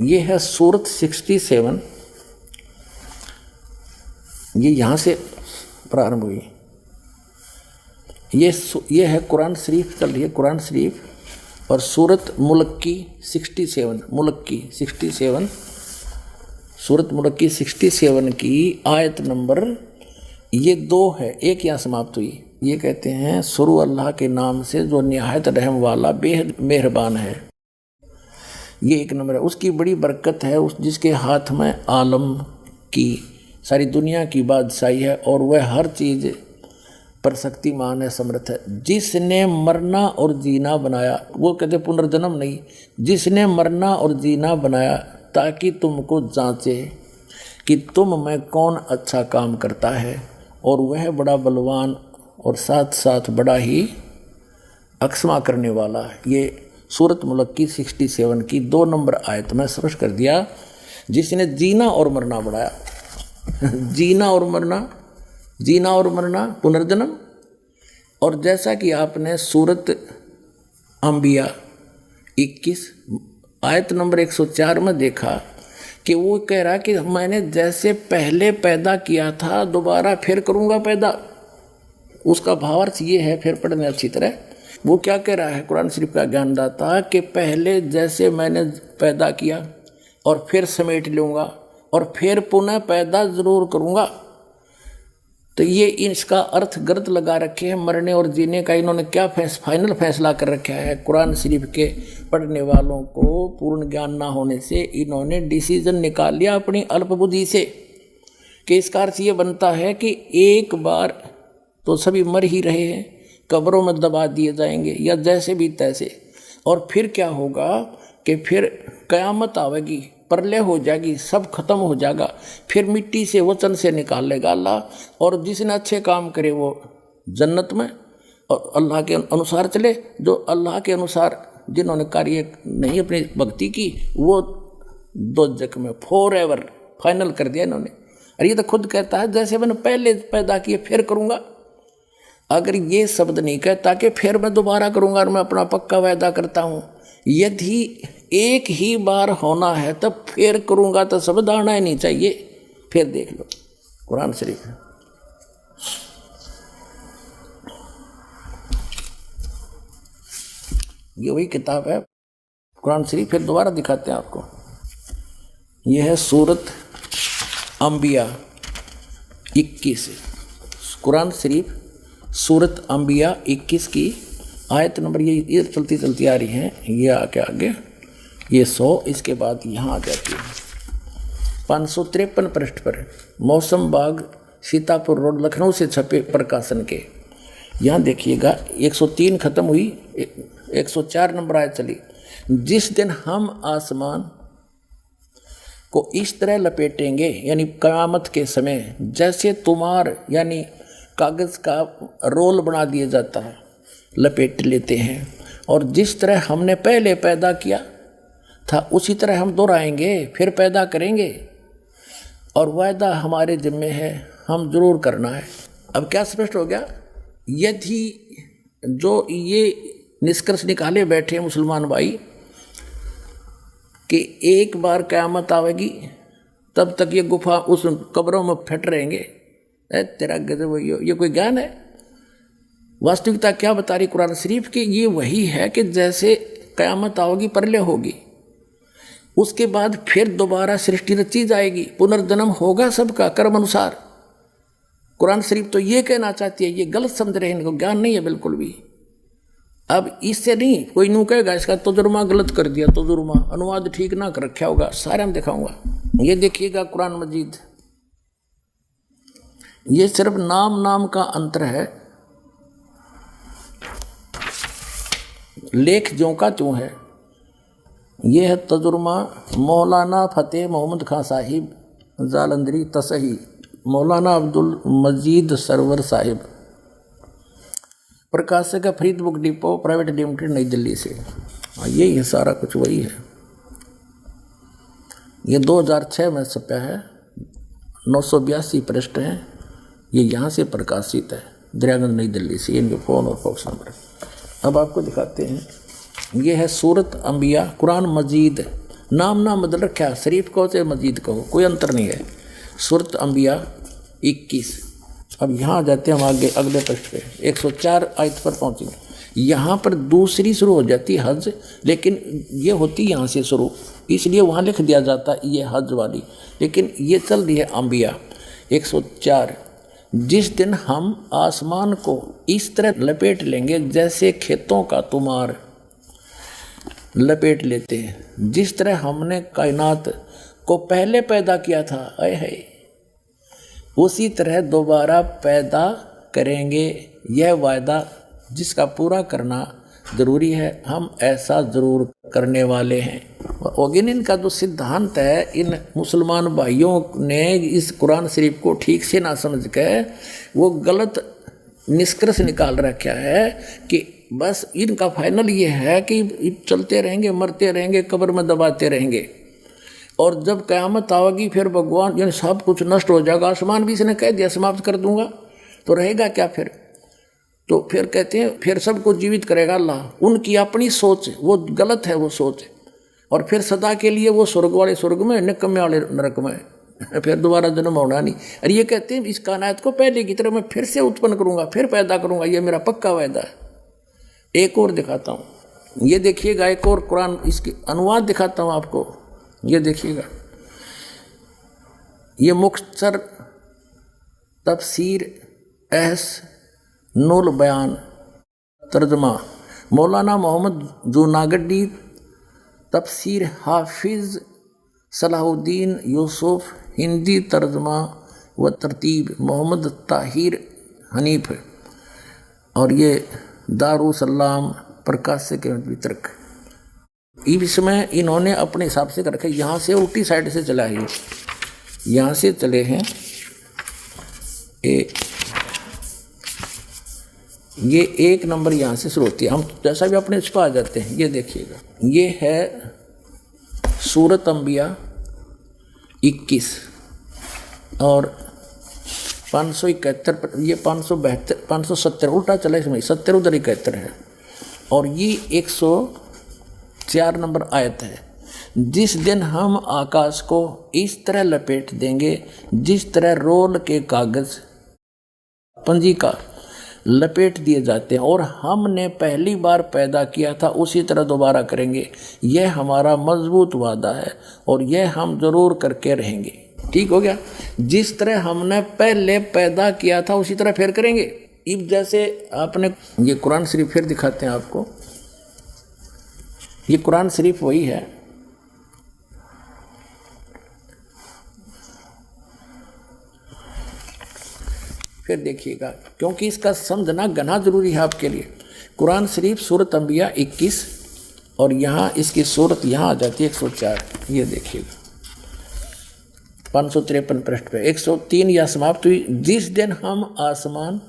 ये है सूरत 67, ये यहाँ से प्रारंभ हुई। ये है कुरान शरीफ चल रही है, कुरान शरीफ और सूरत मुल्क की 67, सूरत मुल्क की 67 की आयत नंबर ये 2 है, एक यहाँ समाप्त हुई। ये कहते हैं शुरू अल्लाह के नाम से जो निहायत रहम वाला बेहद मेहरबान है। ये एक नंबर है। उसकी बड़ी बरकत है, जिसके हाथ में आलम की सारी दुनिया की बादशाही है और वह हर चीज़ पर शक्तिमान है, समर्थ है। जिसने मरना और जीना बनाया, वो कहते पुनर्जन्म नहीं, जिसने मरना और जीना बनाया ताकि तुमको जांचे कि तुम में कौन अच्छा काम करता है, और वह बड़ा बलवान और साथ साथ बड़ा ही अक्षमा करने वाला है। ये सूरत मुल्क की 67 की 2 नंबर आयत में स्पष्ट कर दिया। जिसने जीना और मरना बढ़ाया जीना और मरना पुनर्जन्म। और जैसा कि आपने सूरत अंबिया 21 आयत नंबर 104 में देखा कि वो कह रहा कि मैंने जैसे पहले पैदा किया था दोबारा फिर करूँगा पैदा। उसका भावार्थ ये है, फिर पढ़ने अच्छी तरह। वो क्या कह रहा है कुरान शरीफ का ज्ञानदाता कि पहले जैसे मैंने पैदा किया और फिर समेट लूँगा और फिर पुनः पैदा ज़रूर करूँगा। तो ये इसका अर्थ गलत लगा रखे हैं। मरने और जीने का इन्होंने क्या फाइनल फैसला कर रखा है। कुरान शरीफ के पढ़ने वालों को पूर्ण ज्ञान ना होने से इन्होंने डिसीजन निकाल लिया अपनी अल्प बुद्धि से कि इसका अर्थ ये बनता है कि एक बार तो सभी मर ही रहे हैं, कब्रों में दबा दिए जाएंगे या जैसे भी तैसे, और फिर क्या होगा कि फिर क़यामत आवेगी, प्रलय हो जाएगी, सब खत्म हो जाएगा, फिर मिट्टी से वचन से निकाल लेगा अल्लाह, और जिसने अच्छे काम करे वो जन्नत में और अल्लाह के अनुसार चले, जो अल्लाह के अनुसार जिन्होंने कार्य नहीं अपनी भक्ति की वो दोज़ख में फॉरएवर फाइनल कर दिया इन्होंने। और ये तो खुद कहता है जैसे मैंने पहले पैदा किए फिर करूँगा। अगर ये शब्द नहीं कहता कि फिर मैं दोबारा करूँगा और मैं अपना पक्का वायदा करता हूँ, यदि एक ही बार होना है तब फिर करूँगा तो शब्द आना ही नहीं चाहिए। फिर देख लो कुरान शरीफ, ये वही किताब है कुरान शरीफ। फिर दोबारा दिखाते हैं आपको। यह है सूरत अंबिया 21, कुरान शरीफ सूरत अंबिया 21 की आयत नंबर ये चलती चलती आ रही है। ये आगे ये 100, इसके बाद यहाँ आ जाती है 553 पृष्ठ पर। मौसम बाग सीतापुर रोड लखनऊ से छपे प्रकाशन के। यहाँ देखिएगा 103 खत्म हुई, 104 नंबर आयत चली। जिस दिन हम आसमान को इस तरह लपेटेंगे, यानी क़यामत के समय जैसे तुमार यानी कागज़ का रोल बना दिया जाता है, लपेट लेते हैं। और जिस तरह हमने पहले पैदा किया था उसी तरह हम दोहराएंगे, फिर पैदा करेंगे। और वायदा हमारे जिम्मे है, हम जरूर करना है। अब क्या स्पष्ट हो गया? यदि जो ये निष्कर्ष निकाले बैठे मुसलमान भाई कि एक बार क़यामत आवेगी तब तक ये गुफा उस कब्रों में फट रहेंगे, तेरा गजब, ये कोई ज्ञान है? वास्तविकता क्या बता रही कुरान शरीफ की? ये वही है कि जैसे क़यामत आओगी, प्रलय होगी, उसके बाद फिर दोबारा सृष्टि रची जाएगी, पुनर्जन्म होगा सबका कर्म अनुसार। कुरान शरीफ तो ये कहना चाहती है, ये गलत समझ रहे हैं, इनको ज्ञान नहीं है बिल्कुल भी। अब इससे नहीं कोई यूँ कहेगा इसका तजुर्मा गलत कर दिया, तजुर्मा अनुवाद ठीक ना कर रखा होगा, सारे हम दिखाऊंगा। ये देखिएगा कुरान मजीद, ये सिर्फ नाम का अंतर है, लेख ज्यों का त्यों है। ये है तजुर्मा मौलाना फ़तेह मोहम्मद खां साहिब जालंधरी तसही, मौलाना अब्दुल मजीद सरवर साहिब, प्रकाशक है Farid book depot private limited, नई दिल्ली से। यही है सारा कुछ, वही है। ये 2006 में छपा है, 982 पृष्ठ हैं। ये यहाँ से प्रकाशित है, दरियागंज नई दिल्ली से। इनके फ़ोन और फॉक्स नंबर। अब आपको दिखाते हैं, ये है सूरत अंबिया कुरान मजीद। नाम बदल रखा, शरीफ कहो चाहे मजीद कहो, कोई अंतर नहीं है। सूरत अंबिया 21। अब यहाँ जाते हैं हम आगे अगले पृष्ठ पे, 104 आयत पर पहुँचेंगे। यहाँ पर दूसरी शुरू हो जाती है हज, लेकिन ये होती यहाँ से शुरू, इसलिए वहाँ लिख दिया जाता है ये हज वाली, लेकिन ये चल रही है अंबिया 104। जिस दिन हम आसमान को इस तरह लपेट लेंगे जैसे खेतों का तुमार लपेट लेते हैं, जिस तरह हमने कायनात को पहले पैदा किया था, आए है उसी तरह दोबारा पैदा करेंगे। यह वायदा जिसका पूरा करना ज़रूरी है, हम ऐसा ज़रूर करने वाले हैं। लेकिन इनका जो सिद्धांत है, इन मुसलमान भाइयों ने इस कुरान शरीफ को ठीक से ना समझ कर वो गलत निष्कर्ष निकाल रखा है कि बस इनका फाइनल ये है कि चलते रहेंगे, मरते रहेंगे, कब्र में दबाते रहेंगे, और जब क़यामत आएगी फिर भगवान यानी सब कुछ नष्ट हो जाएगा। आसमान भी इसने कह दिया समाप्त कर दूंगा, तो रहेगा क्या फिर? तो फिर कहते हैं फिर सबको जीवित करेगा अल्लाह। उनकी अपनी सोच वो गलत है, वो सोच। और फिर सदा के लिए वो स्वर्ग वाले स्वर्ग में, निकम्मे वाले नरक में, फिर दोबारा जन्म होना नहीं। और ये कहते हैं इस कायनात को पहले की तरह मैं फिर से उत्पन्न करूँगा, फिर पैदा करूँगा, ये मेरा पक्का वायदा है। एक और दिखाता हूँ, ये देखिएगा, एक और कुरान इसकी अनुवाद दिखाता हूँ आपको। ये देखिएगा, ये मुख्तसर तफसीर एहसनुल बयान तर्जमा मौलाना मोहम्मद जूनागढ़ी, तफसीर हाफिज़ सलाहुद्दीन यूसुफ, हिंदी तर्जमा व तरतीब मोहम्मद ताहिर हनीफ, और ये दारुसलाम प्रकाशक के वितरक। इसमें इन्होंने अपने हिसाब से कर रखा है, यहाँ से उल्टी साइड से चला है, यहाँ से चले हैं ये 1 नंबर यहाँ से शुरू होती है। हम जैसा भी अपने छुपा आ जाते हैं। ये देखिएगा, ये है सूरत अंबिया 21 और 571, ये 572 570 उल्टा चला, इसमें 70 उधर 71 है, और ये 104 नंबर आयत है। जिस दिन हम आकाश को इस तरह लपेट देंगे जिस तरह रोल के कागज़ पंजी का लपेट दिए जाते हैं, और हमने पहली बार पैदा किया था उसी तरह दोबारा करेंगे। यह हमारा मजबूत वादा है और यह हम ज़रूर करके रहेंगे। ठीक हो गया? जिस तरह हमने पहले पैदा किया था उसी तरह फिर करेंगे। अब जैसे आपने ये कुरान शरीफ फिर दिखाते हैं आपको, ये कुरान शरीफ वही है। फिर देखिएगा, क्योंकि इसका समझना घना जरूरी है आपके लिए। कुरान शरीफ सूरत अंबिया 21 और यहाँ इसकी सूरत यहाँ आ जाती है 104। ये देखिएगा, 553 पृष्ठ पे 103 या समाप्त हुई। जिस दिन हम आसमान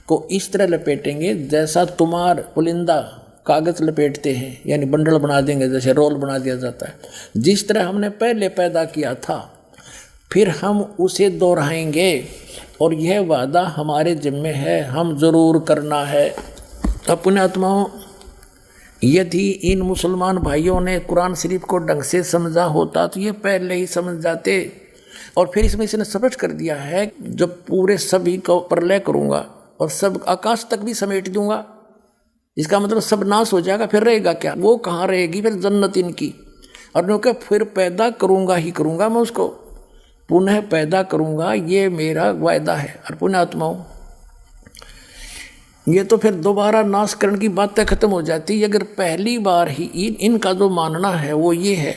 को इस तरह लपेटेंगे जैसा तुम्हार पुलिंदा कागज लपेटते हैं, यानी बंडल बना देंगे, जैसे रोल बना दिया जाता है, जिस तरह हमने पहले पैदा किया था, फिर हम उसे दोहराएंगे और यह वादा हमारे जिम्मे है, हम जरूर करना है। अपने आत्माओं, यदि इन मुसलमान भाइयों ने कुरान शरीफ को ढंग से समझा होता तो ये पहले ही समझ जाते। और फिर इसमें इसने स्पष्ट कर दिया है, जब पूरे सभी को प्रलय करूँगा और सब आकाश तक भी समेट दूंगा, इसका मतलब सब नाश हो जाएगा, फिर रहेगा क्या? वो कहाँ रहेगी फिर? जन्नत इनकी। और क्योंकि फिर पैदा करूँगा ही करूँगा, मैं उसको पुनः पैदा करूँगा, ये मेरा वायदा है। और पुण्य आत्माओं, ये तो फिर दोबारा नाश करने की बातें खत्म हो जाती है। अगर पहली बार ही इनका जो मानना है वो ये है,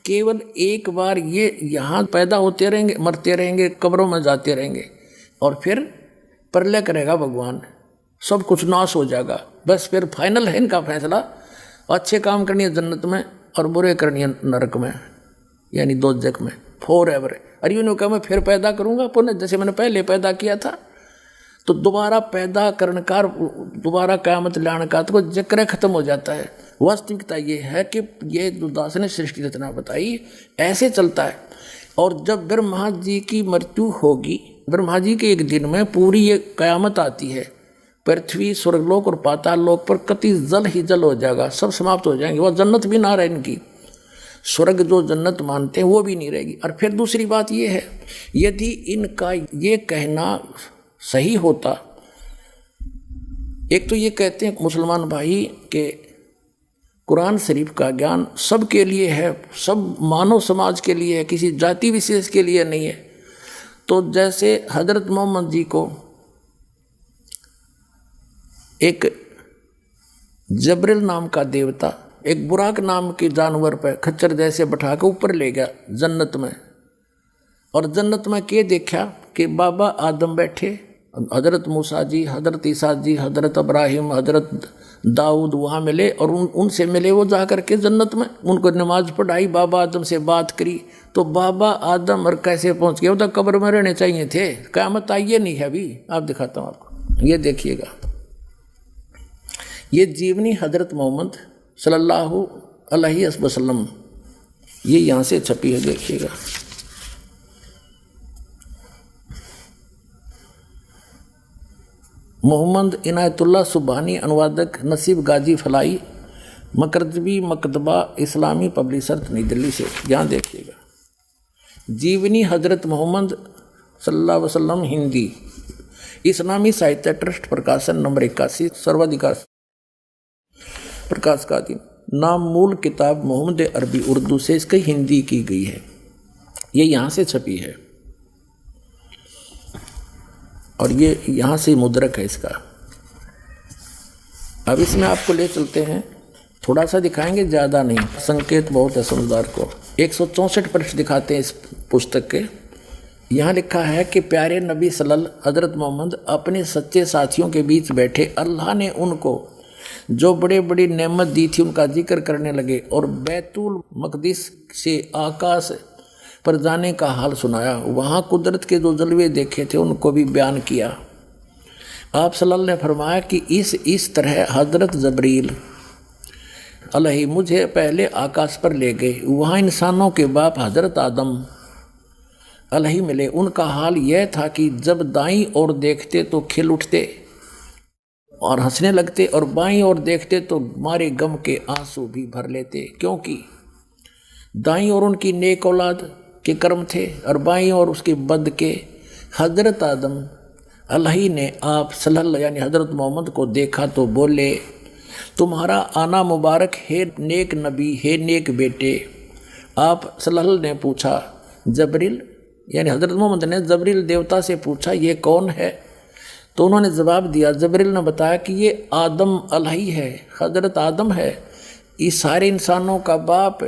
केवल एक बार ये यहाँ पैदा होते रहेंगे, मरते रहेंगे, कब्रों में जाते रहेंगे और फिर प्रलय करेगा भगवान, सब कुछ नाश हो जाएगा, बस फिर फाइनल है इनका फैसला। अच्छे काम करनी है जन्नत में और बुरे करनी है नरक में, यानी दोजख में, फॉर एवर। और यूँ कहा मैं फिर पैदा करूँगा पुनः, जैसे मैंने पहले पैदा किया था। तो दोबारा पैदा करने का, दोबारा क़यामत लाने का तो जिक्र खत्म हो जाता है। वास्तविकता ये है कि ये जो दास ने सृष्टि रचना बताई ऐसे चलता है। और जब ब्रह्मा जी की मृत्यु होगी, ब्रह्मा जी के एक दिन में पूरी ये क़यामत आती है, पृथ्वी, स्वर्गलोक और पाताल लोक पर कति जल ही जल हो जाएगा, सब समाप्त हो जाएंगे। वह जन्नत भी ना रहे इनकी, स्वर्ग जो जन्नत मानते हैं वो भी नहीं रहेगी। और फिर दूसरी बात ये है, यदि इनका ये कहना सही होता, एक तो ये कहते हैं मुसलमान भाई के कुरान शरीफ का ज्ञान सबके लिए है, सब मानव समाज के लिए है, किसी जाति विशेष के लिए नहीं है। तो जैसे हजरत मोहम्मद जी को एक जबरील नाम का देवता एक बुराक नाम के जानवर पर खच्चर जैसे बैठा के ऊपर ले गया जन्नत में, और जन्नत में के देखा कि बाबा आदम बैठे, हजरत मूसा जी, हजरत ईसा जी, हजरत इब्राहिम, हजरत दाऊद वहाँ मिले और उनसे मिले। वो जा कर के जन्नत में उनको नमाज पढ़ाई, बाबा आदम से बात करी। तो बाबा आदम और कैसे पहुँच गए? वो तो कब्र में रहने चाहिए थे, क़यामत आई नहीं है अभी। आप दिखाता हूँ आपको, ये देखिएगा, ये जीवनी हजरत मोहम्मद सल्लल्लाहु अलैहि वसल्लम, ये यहाँ से छपी है, देखिएगा। मोहम्मद इनायतुल्लाह सुबहानी, अनुवादक नसीब गाजी फलाई, मकरजबी मकतबा इस्लामी पब्लिशर नई दिल्ली से। यहाँ देखिएगा, जीवनी हजरत मोहम्मद सल्लल्लाहु अलैहि वसल्लम, हिंदी, इस्लामी साहित्य ट्रस्ट, प्रकाशन नंबर 81, सर्वाधिकार प्रकाश का दिन। नाम मूल किताब मोहम्मद अरबी उर्दू से इसकी हिंदी की गई है, ये यहाँ से छपी है और ये यहाँ से मुद्रक है इसका। अब इसमें आपको ले चलते हैं, थोड़ा सा दिखाएंगे, ज़्यादा नहीं, संकेत बहुत है समझदार को। 164 पृष्ठ दिखाते हैं इस पुस्तक के। यहाँ लिखा है कि प्यारे नबी सल्लल्लाहु हज़रत मोहम्मद अपने सच्चे साथियों के बीच बैठे, अल्लाह ने उनको जो बड़े बड़ी नेमत दी थी उनका जिक्र करने लगे और बैतुल मक़दिस से आकाश पर जाने का हाल सुनाया। वहाँ कुदरत के जो जलवे देखे थे उनको भी बयान किया। आप सल्लल्लाहु ने फरमाया कि इस तरह हज़रत जबरील अलैहि मुझे पहले आकाश पर ले गए। वहाँ इंसानों के बाप हज़रत आदम अलैहि मिले। उनका हाल यह था कि जब दाईं ओर देखते तो खिल उठते और हंसने लगते, और बाईं ओर देखते तो मारे गम के आंसू भी भर लेते, क्योंकि दाईं ओर उनकी नेक औलाद के कर्म थे और बाईं ओर उसके बद के। हज़रत आदम अलैहि ने आप सल्लल्लाहु यानी हज़रत मोहम्मद को देखा तो बोले, तुम्हारा आना मुबारक है नेक नबी, है नेक बेटे। आप सल्लल्लाहु ने पूछा, जबरील यानी हज़रत मोहम्मद ने जबरील देवता से पूछा, ये कौन है? तो उन्होंने जवाब दिया, जबरील ने बताया कि ये आदम अलैहि है, हज़रत आदम है, इस सारे इंसानों का बाप।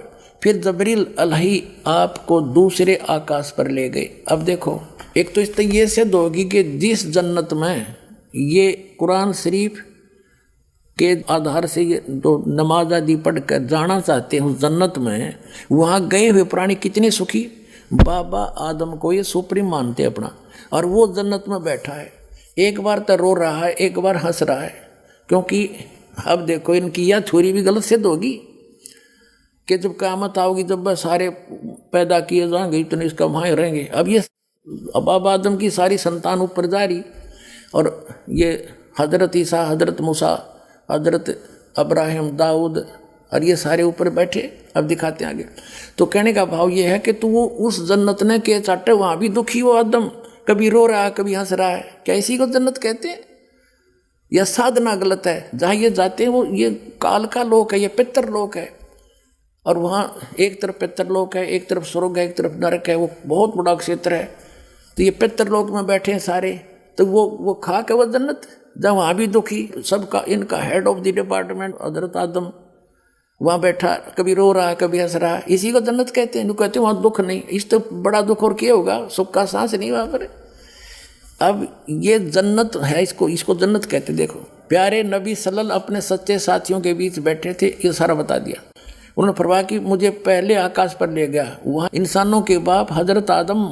फिर जबरील अलैहि आपको दूसरे आकाश पर ले गए। अब देखो, एक तो इस तरह ये सिद्ध होगी कि जिस जन्नत में ये कुरान शरीफ के आधार से ये जो नमाज आदि पढ़ कर जाना चाहते हैं उस जन्नत में, वहाँ गए हुए प्राणी कितने सुखी। बाबा आदम को ये सुप्रीम मानते अपना, और वो जन्नत में बैठा है। एक बार तो रो रहा है, एक बार हंस रहा है, क्योंकि अब देखो इनकी यह थ्योरी भी गलत सिद्ध होगी कि जब क़यामत आओगी, जब वह सारे पैदा किए जाएंगे इतने इसका वहाँ रहेंगे। अब ये बाबा आदम की सारी संतान ऊपर जा रही, और ये हजरत ईसा, हजरत मूसा, हजरत अब्राहिम, दाऊद, और ये सारे ऊपर बैठे। अब दिखाते हैं आगे। तो कहने का भाव ये है कि तू वो उस जन्नत ने के चाटे, वहाँ भी दुखी वो आदम, कभी रो रहा है कभी हंस रहा है। क्या इसी को जन्नत कहते हैं? यह साधना गलत है। जहाँ ये जाते हैं वो ये काल का लोक है, ये पितर लोक है, और वहाँ एक तरफ पितर लोक है, एक तरफ स्वर्ग है, एक तरफ नरक है। वो बहुत बड़ा क्षेत्र है। तो ये पितर लोक में बैठे हैं सारे, तो वो खा के वो जन्नत, जहाँ वहाँ भी दुखी सबका, इनका हेड ऑफ द डिपार्टमेंट हजरत आदम वहाँ बैठा, कभी रो रहा है कभी हंस रहा है। इसी को जन्नत कहते हैं। कहते हैं वहाँ दुख नहीं, इस तो बड़ा दुख और क्या होगा, सुख का सांस नहीं वहाँ पर। अब ये जन्नत है, इसको जन्नत कहते। देखो प्यारे नबी सल्लल्लाहु अपने सच्चे साथियों के बीच बैठे थे, ये सारा बता दिया। उन्होंने फरमाया कि मुझे पहले आकाश पर ले गया, वहाँ इंसानों के बाप हजरत आदम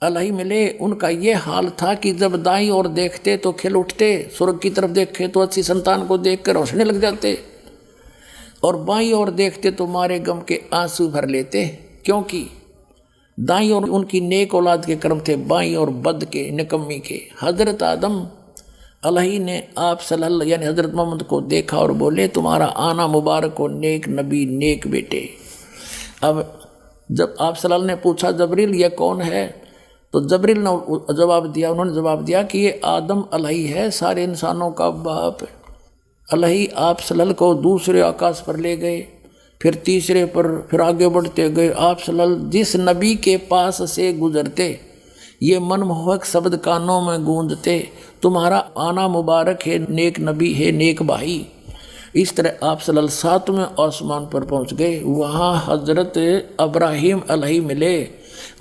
अलैहि मिले। उनका ये हाल था कि जब दाईं ओर देखते तो खिल उठते, स्वर्ग की तरफ देखे तो अच्छी संतान को देख कर हंसने लग जाते, और बाईं ओर देखते तो मारे गम के आंसू भर लेते, क्योंकि दाईं ओर उनकी नेक औलाद के कर्म थे, बाईं ओर बद के, निकम्मी के। हजरत आदम अलैहि ने आप सल्लल्लाहु यानी हजरत मोहम्मद को देखा और बोले, तुम्हारा आना मुबारक हो नेक नबी, नेक बेटे। अब जब आप सल्लल्लाहु ने पूछा जबरील ये कौन है, तो जबरील ने जवाब दिया, उन्होंने जवाब दिया कि ये आदम अलैहि है, सारे इंसानों का बाप। अलैहि आप सल्लल्लाहु को दूसरे आकाश पर ले गए, फिर तीसरे पर, फिर आगे बढ़ते गए। आप सल्लल्लाहु जिस नबी के पास से गुजरते, ये मनमोहक शब्द कानों में गूंजते, तुम्हारा आना मुबारक है नेक नबी है नेक भाई। इस तरह आप सल्लल्लाहु सातवें आसमान पर पहुंच गए। वहाँ हजरत अब्राहिम अलैहि मिले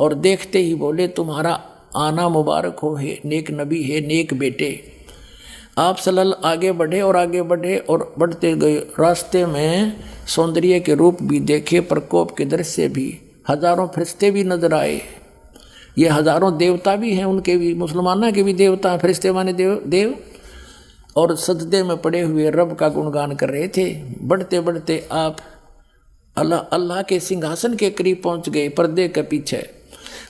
और देखते ही बोले, तुम्हारा आना मुबारक हो है नेक नबी है नेक बेटे। आप सल्लल्लाहु आगे बढ़े और आगे बढ़े और बढ़ते गए। रास्ते में सौंदर्य के रूप भी देखे, प्रकोप के दृश्य भी, हजारों फरिश्ते भी नजर आए। ये हजारों देवता भी हैं, उनके भी, मुसलमानों के भी देवता हैं, फरिश्ते माने देव और सजदे में पड़े हुए रब का गुणगान कर रहे थे। बढ़ते बढ़ते आप अल्लाह के सिंहासन के करीब पहुंच गए, पर्दे के पीछे।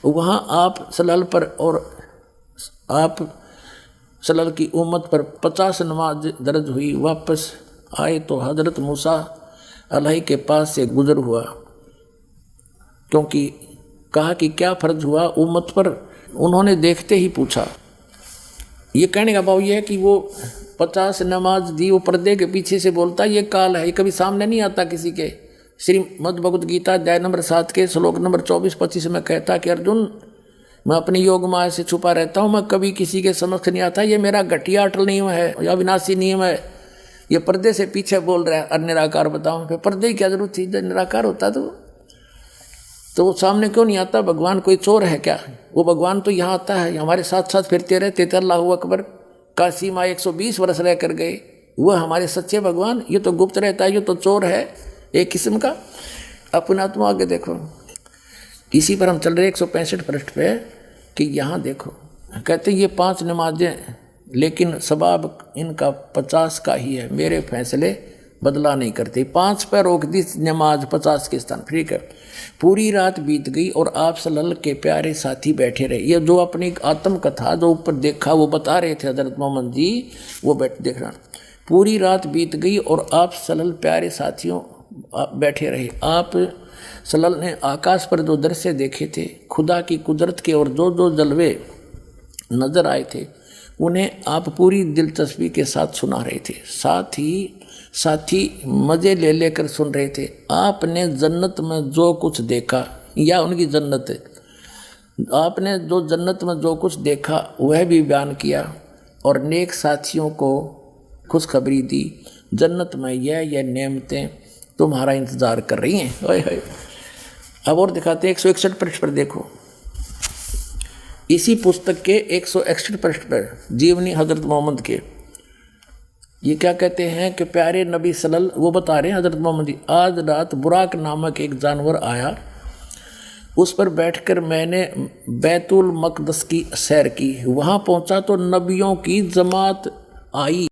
वहाँ आप सल्लल्लाहु पर और आप सल्लल्लाहु की उम्मत पर 50 नमाज दर्ज हुई। वापस आए तो हजरत मूसा अलैहि के पास से गुजर हुआ, क्योंकि कहा कि क्या फर्ज हुआ उम्मत पर। उन्होंने देखते ही पूछा। ये कहने का भाव ये है कि वो 50 नमाज दी, वो पर्दे के पीछे से बोलता, ये काल है, ये कभी सामने नहीं आता किसी के। श्रीमद् भगवद गीता अध्याय नंबर 7 के श्लोक नंबर 24-25 में कहता कि अर्जुन, मैं अपनी योग माया से छुपा रहता हूँ, मैं कभी किसी के समक्ष नहीं आता। ये मेरा घटिया अटल नियम है या विनाशी नियम है। ये पर्दे से पीछे बोल रहा है, और निराकार बताऊँ, फिर पर्दे की क्या जरूरत थी, जब निराकार होता तो वो सामने क्यों नहीं आता? भगवान कोई चोर है क्या? वो भगवान तो यहाँ आता है, हमारे साथ साथ फिरते रहते थे। अल्लाहु अकबर, काशी माँ 120 वर्ष रह कर गए, वह हमारे सच्चे भगवान। ये तो गुप्त रहता है, ये तो चोर है एक किस्म का। अपना तुम आगे देखो, इसी पर हम चल रहे 165 पृष्ठ पे कि यहाँ देखो, कहते ये 5 नमाजें, लेकिन सबाब इनका 50 का ही है, मेरे फैसले बदला नहीं करते। 5 पर रोक दी नमाज, 50 के स्थान। ठीक है, पूरी रात बीत गई और आप सल्लल्लाहु के प्यारे साथी बैठे रहे। ये जो अपनी आत्मकथा जो ऊपर देखा वो बता रहे थे हजरत मोहम्मद जी, वो देख रहा। पूरी रात बीत गई और आप सल्लल्लाहु प्यारे साथियों बैठे रहे। आप सल्लल्लाहु ने आकाश पर जो दृश्य देखे थे, खुदा की कुदरत के, और जो जो जलवे नजर आए थे, उन्हें आप पूरी दिलचस्पी के साथ सुना रहे थे। साथी मज़े ले लेकर सुन रहे थे। आपने जन्नत में जो कुछ देखा, या उनकी जन्नत है, आपने जो जन्नत में जो कुछ देखा वह भी बयान किया, और नेक साथियों को खुशखबरी दी। जन्नत में यह नेमतें तुम्हारा इंतज़ार कर रही हैं। ओए होए। अब और दिखाते हैं 161 पृष्ठ पर देखो, इसी पुस्तक के 161 पृष्ठ पर जीवनी हजरत मोहम्मद के ये क्या कहते हैं कि प्यारे नबी सल्लल्लाहु, वो बता रहे हैं हजरत मोहम्मद जी, आज रात बुराक नामक एक जानवर आया, उस पर बैठकर मैंने बैतुल मकदस की सैर की। वहाँ पहुँचा तो नबियों की जमात आई।